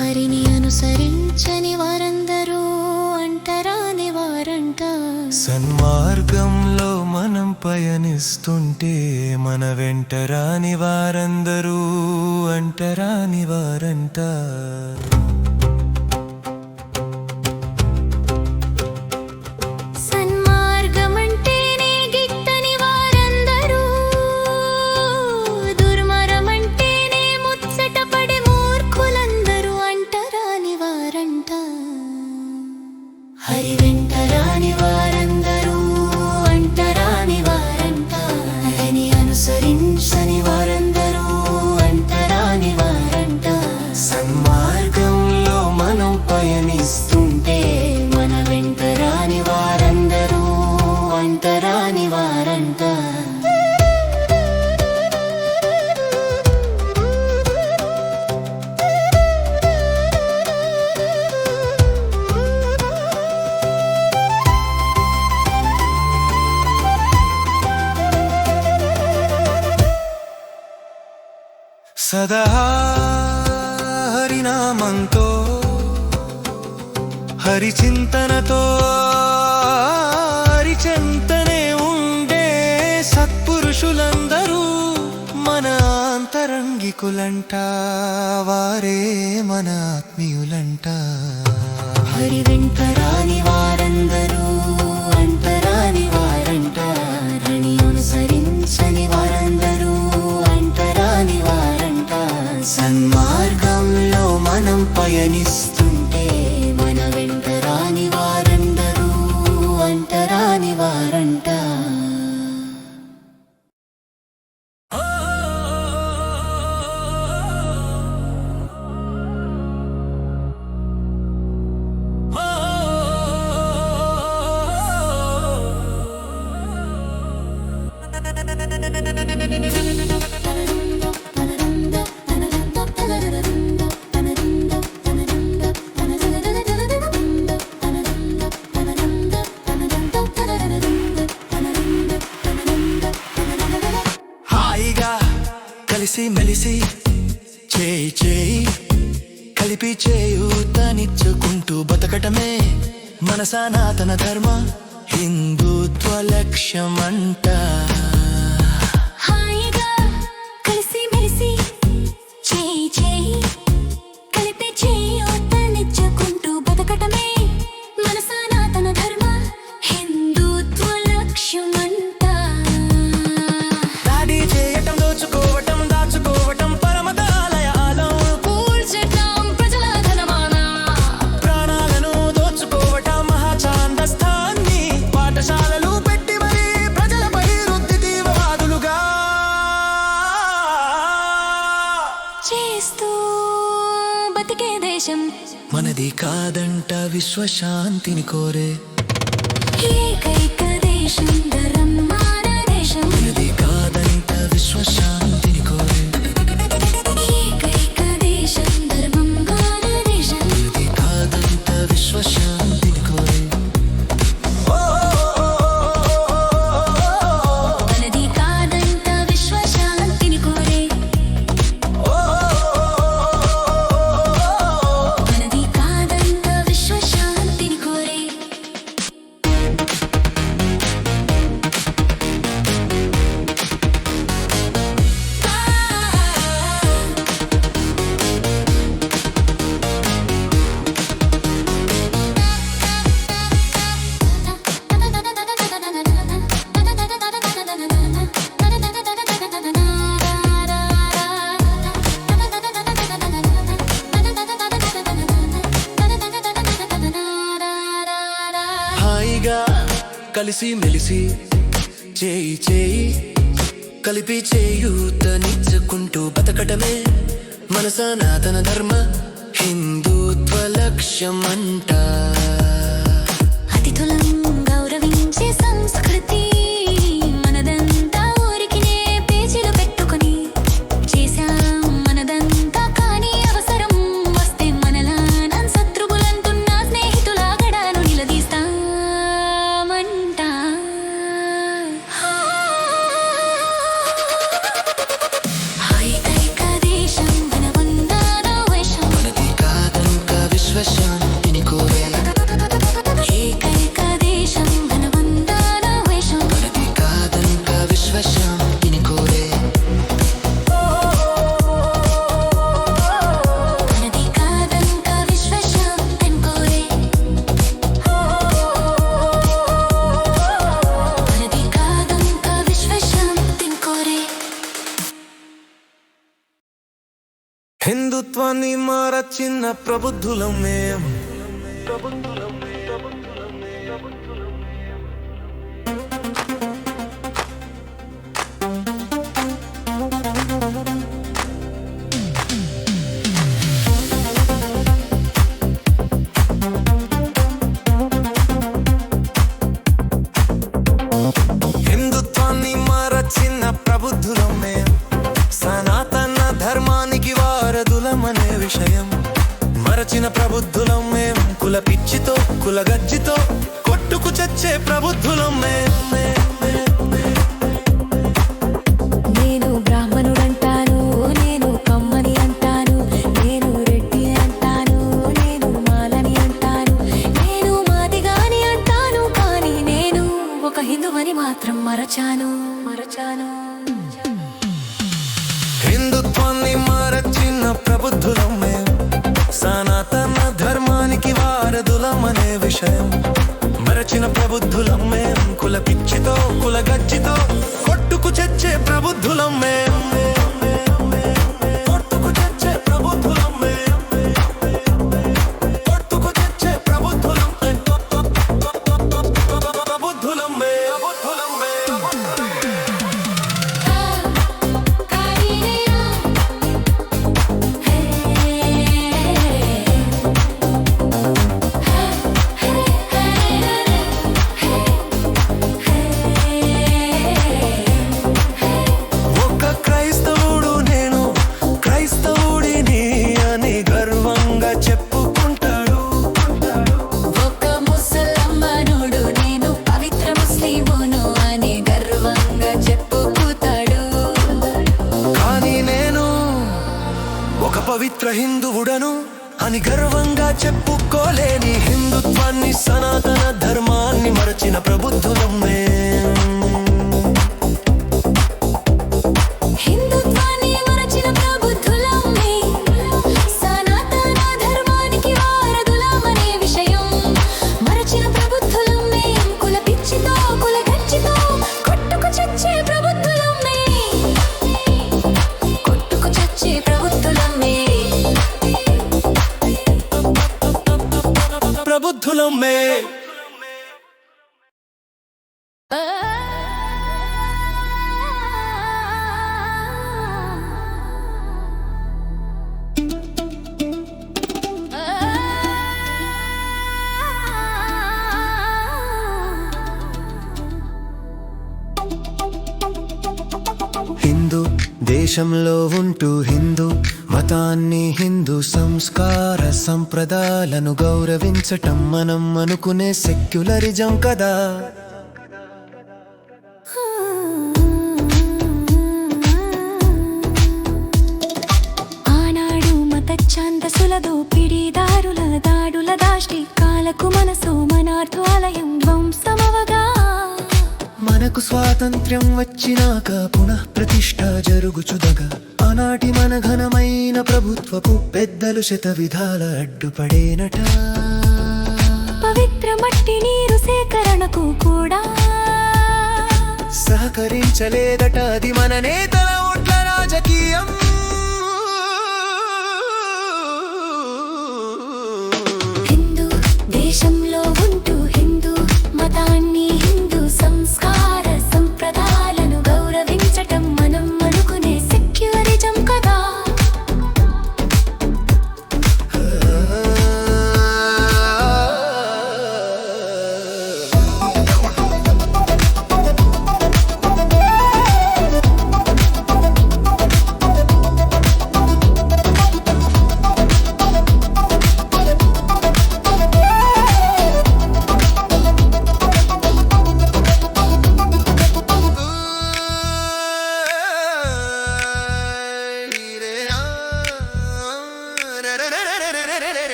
హరిని అనుసరించని వారందరూ అంటరాని వారంట. సన్మార్గంలో మనం పయనిస్తుంటే మన వెంటరాని వారందరూ అంటరాని వారంట. సన్మార్గమంటేనే గిట్టని వారందరూ దుర్మరమంటేనే ముచ్చటపడే మూర్ఖులందరూ అంటరాని వారంట. హరి వెంటరాని వారందరూ అంటరాని వారంట. హరిని అనుసరించని వారందరూ అంటరాని వారంట. సన్మార్గంలో మనం పయనిస్తుంటే మన వెంటరాని వారందరూ అంటరాని వారంట. సదా హరినామంతో హరిచింతనతో హరిచెంతనే ఉండే సత్పురుషులందరూ మన అంతరంగికులంట. వారే మన ఆత్మీయులంట. హరి వెంటరాని వారందరూ అంటరాని వారంట. హరిని అనుసరించని వారందరూ అంటరాని వారంట. సన్మార్గంలో మనం పయనిస్తుంటే మన వెంటరాని వారందరూ అంటరాని వారంట. హాయిగా కలిసి మెలిసి చేయి చేయి కలిపి చేయూతనిచ్చుకుంటూ బతకటమే మన సనాతన ధర్మ హిందుత్వ లక్ష్యమంట. హాయిగా కలిసి మెలిసి చేయి చేయి కలిపి చేయూతనిచ్చుకుంటూ బతకటమే మన సనాతన ధర్మ హిందుత్వ లక్ష్యమంట. దాడి చేయటం దోచుకోవటం దాచుకోవటం పరమతాలయాలం. కూల్చటం ప్రజల ధనమాన ప్రాణాలను దోచుకో కాదంట విశ్వశాంతిని కోరే ఏకైక దేశం ధర్మం మన దేశం ఇది కాదంట విశ్వశాంతిని కోరే ఏకైక దేశం ధర్మం మన దేశం ఇది కాదంట విశ్వశాంతిని కోరే మనది కాదంట విశ్వశాంతిని కోరే మనది కాదంట విశ్వశాంతిని కోరే హాయిగా కలిసి మెలిసి చేయి చేయి కలిపి చేయూతనిచ్చుకుంటూ బతకటమే మన సనాతన ధర్మ హిందుత్వ లక్ష్యమంట అతిథులం గౌరవించే సంస్కృతి మనదంతా ఊరికినే పేజీలు పెట్టుకొని చేశాం మనదంతా కానీ అవసరం వస్తే మనలా శత్రువులంటున్న స్నేహితులాగడాను నిలదీస్తామంట ఏకైక దేశం మన వందన వేషం మనది కాదంట విశ్వశాంతిని కోరే ఏకైక దేశం మన వందన వేషం మనది కాదంట విశ్వశాంతిని కోరే మనది కాదంట విశ్వశాంతిని కోరే మనది కాదంట విశ్వశాంతిని కోరే హిందుత్వాన్ని మారచిన ప్రబుద్ధులం మేం హిందుత్వాన్ని మారచిన ప్రబుద్ధులం మేం సనాతన ధర్మానికి వారధులమనే విషయం మరచిన ప్రబుద్ధులం మేం కుల పిచ్చితో కుల గజ్జితో కొట్టుకు చచ్చే ప్రబుద్ధులం మేం నేను బ్రాహ్మణుడంటాను నేను కమ్మని అంటాను నేను రెడ్డి అంటాను నేను మాలని అంటాను నేను మాదిగాని అంటాను కానీ నేను ఒక హిందువని మాత్రం మరచాను హిందుత్వాన్ని మారచిన ప్రబుద్ధులం మేం సనాతన ధర్మానికి వారధులమనే విషయం మరచిన ప్రబుద్ధులం మేం కుల పిచ్చితో కుల గజ్జితో కొట్టుకు చచ్చే ప్రబుద్ధులం మేం కొట్టుకు చచ్చే ప్రబుద్ధులం మేం కొట్టుకు చచ్చే ప్రబుద్ధులం ప్రబుద్ధులం మేం ఒక క్రైస్తవుడు నేను క్రైస్తవుడిని అని గర్వంగా చెప్పుకుంటాడు ఒక ముసలమ్మనుడు నేను పవిత్ర ముస్లిమును అని గర్వంగా చెప్పుకుతాడు కానీ నేను ఒక పవిత్ర హిందువుడను అని గర్వంగా చెప్పుకోలేని హిందుత్వాన్ని సనాతన ధర్మాన్ని మరచిన ప్రబుద్ధులం మేం హిందుత్వాన్ని మరచిన ప్రబుద్ధులమ్మే సనాతన ధర్మానికి వారధులమనే విషయం మరచిన ప్రబుద్ధులమ్మే కుల పిచ్చితో కుల గజ్జితో కొట్టుకు చచ్చే ప్రబుద్ధులమ్మే కొట్టుకు చచ్చే ప్రబుద్ధులమ్మే ప్రబుద్ధులం మే దేశంలో ఉంటూ హిందూ మతాన్ని హిందూ సంస్కార సంప్రదాయాలను గౌరవించటం మనం అనుకునే సెక్యులరిజం కదా. ఆనాడు మత ఛాందసుల దోపిడీదారుల దాడుల దాష్టికాలకు మనసు మనార్థాలయం ధ్వంసమవగా, మనకు స్వాతంత్ర్యం వచ్చినాక పునః ప్రతిష్ఠ జరుగుచుదగా, ఆనాటి మన ఘనమైన ప్రభుత్వపు పెద్దలు శత విధాల అడ్డుపడేనట. పవిత్ర మట్టి నీరు సేకరణకు కూడా సహకరించలేదట. అది మన నేతల ఓట్ల రాజకీయం. హిందూ దేశంలో ఉంటూ హిందూ మతాన్ని హిందూ సంస్కార సంప్రదాయాలను గౌరవించటం మనం అనుకునే సెక్యులరిజం కదా.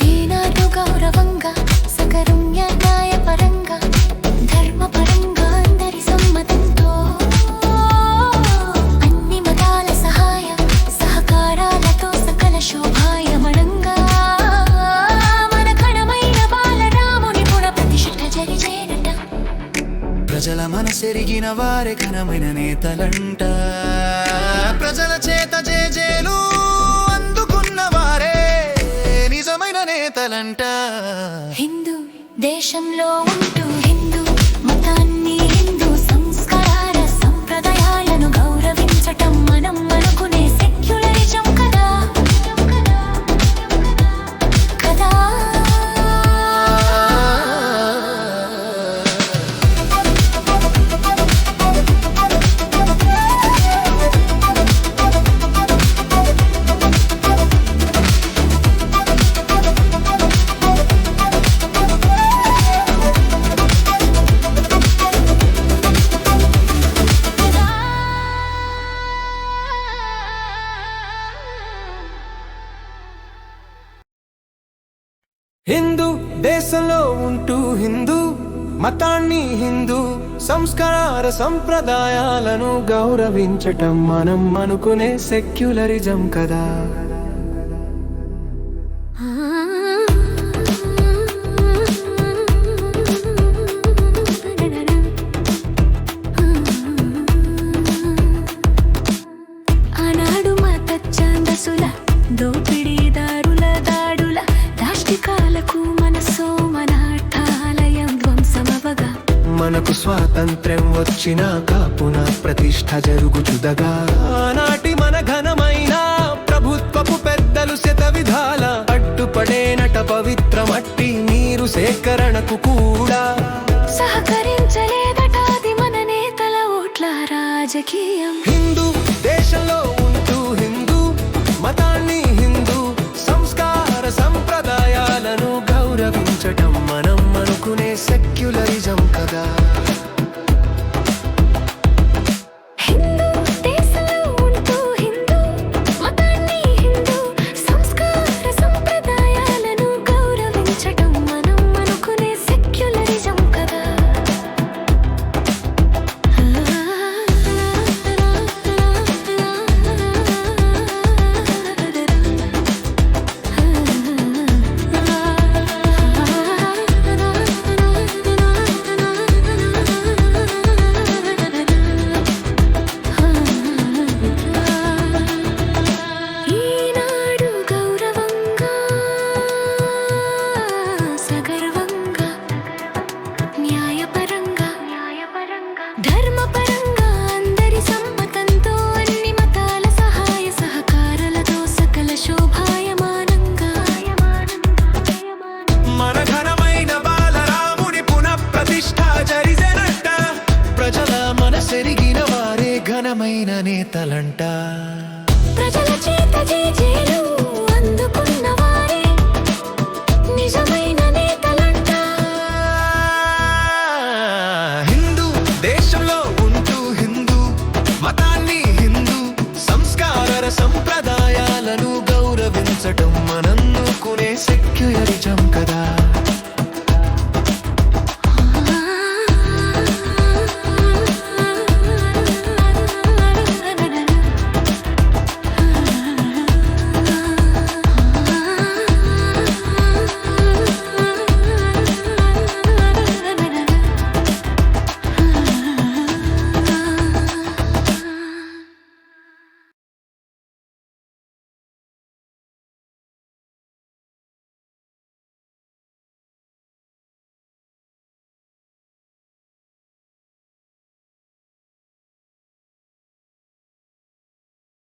ఈనాడు గౌరవంగా సకరుణ్య న్యాయపరంగా ధర్మపరంగా అందరి సమ్మతంతో అన్ని మతాల సహాయ సహకారాలతో సకల శోభాయమణంగా మన ఘనమైన బాలరాముని పున ప్రతిష్ఠ జరిగేనట. ప్రజల మనసెరిగిన వారే ఘనమైన నేతలంట. ప్రజల చేత జేజేలు అందుకున్న వారే నిజమైన నేతలంట. హిందూ దేశంలో ఉంటూ హిందూ మతాన్ని హిందూ సంస్కార సంప్రదాయాలను గౌరవించటం మనం అనుకునే సెక్యులరిజం కదా. కదా హిందూ దేశంలో ఉంటూ హిందూ మతాన్ని హిందూ సంస్కార సంప్రదాయాలను గౌరవించటం మనం అనుకునే సెక్యులరిజం కదా. ఆనాడు మత ఛాందసుల దోపిడీదారుల దాడుల దాష్టికాలకు మనసు మనార్థాలయం ధ్వంసమవగా, మనకు స్వాతంత్ర్యం వచ్చినాక పునః ప్రతిష్ఠ జరుగుచుదగా, ఆనాటి మన ఘనమైన ప్రభుత్వపు పెద్దలు శత విధాల అడ్డుపడేనట. పవిత్ర మట్టి నీరు సేకరణకు కూడా సహకరించలేదట. అది మన నేతల ఓట్ల రాజకీయం. హిందూ దేశంలో ఉంటూ హిందూ మతాన్ని హిందూ సంస్కార సంప్రదాయాలను గౌరవించటం మనం అనుకునే సెక్యులరిజం కదా. హిందూ దేశంలో ఉంటూ హిందూ మతాన్ని హిందూ సంస్కార సంప్రదాయాలను గౌరవించటం మనం అనుకునే సెక్యులరిజం కదా. ఘనమైన నేతలంట ప్రజల చేత జేజేలు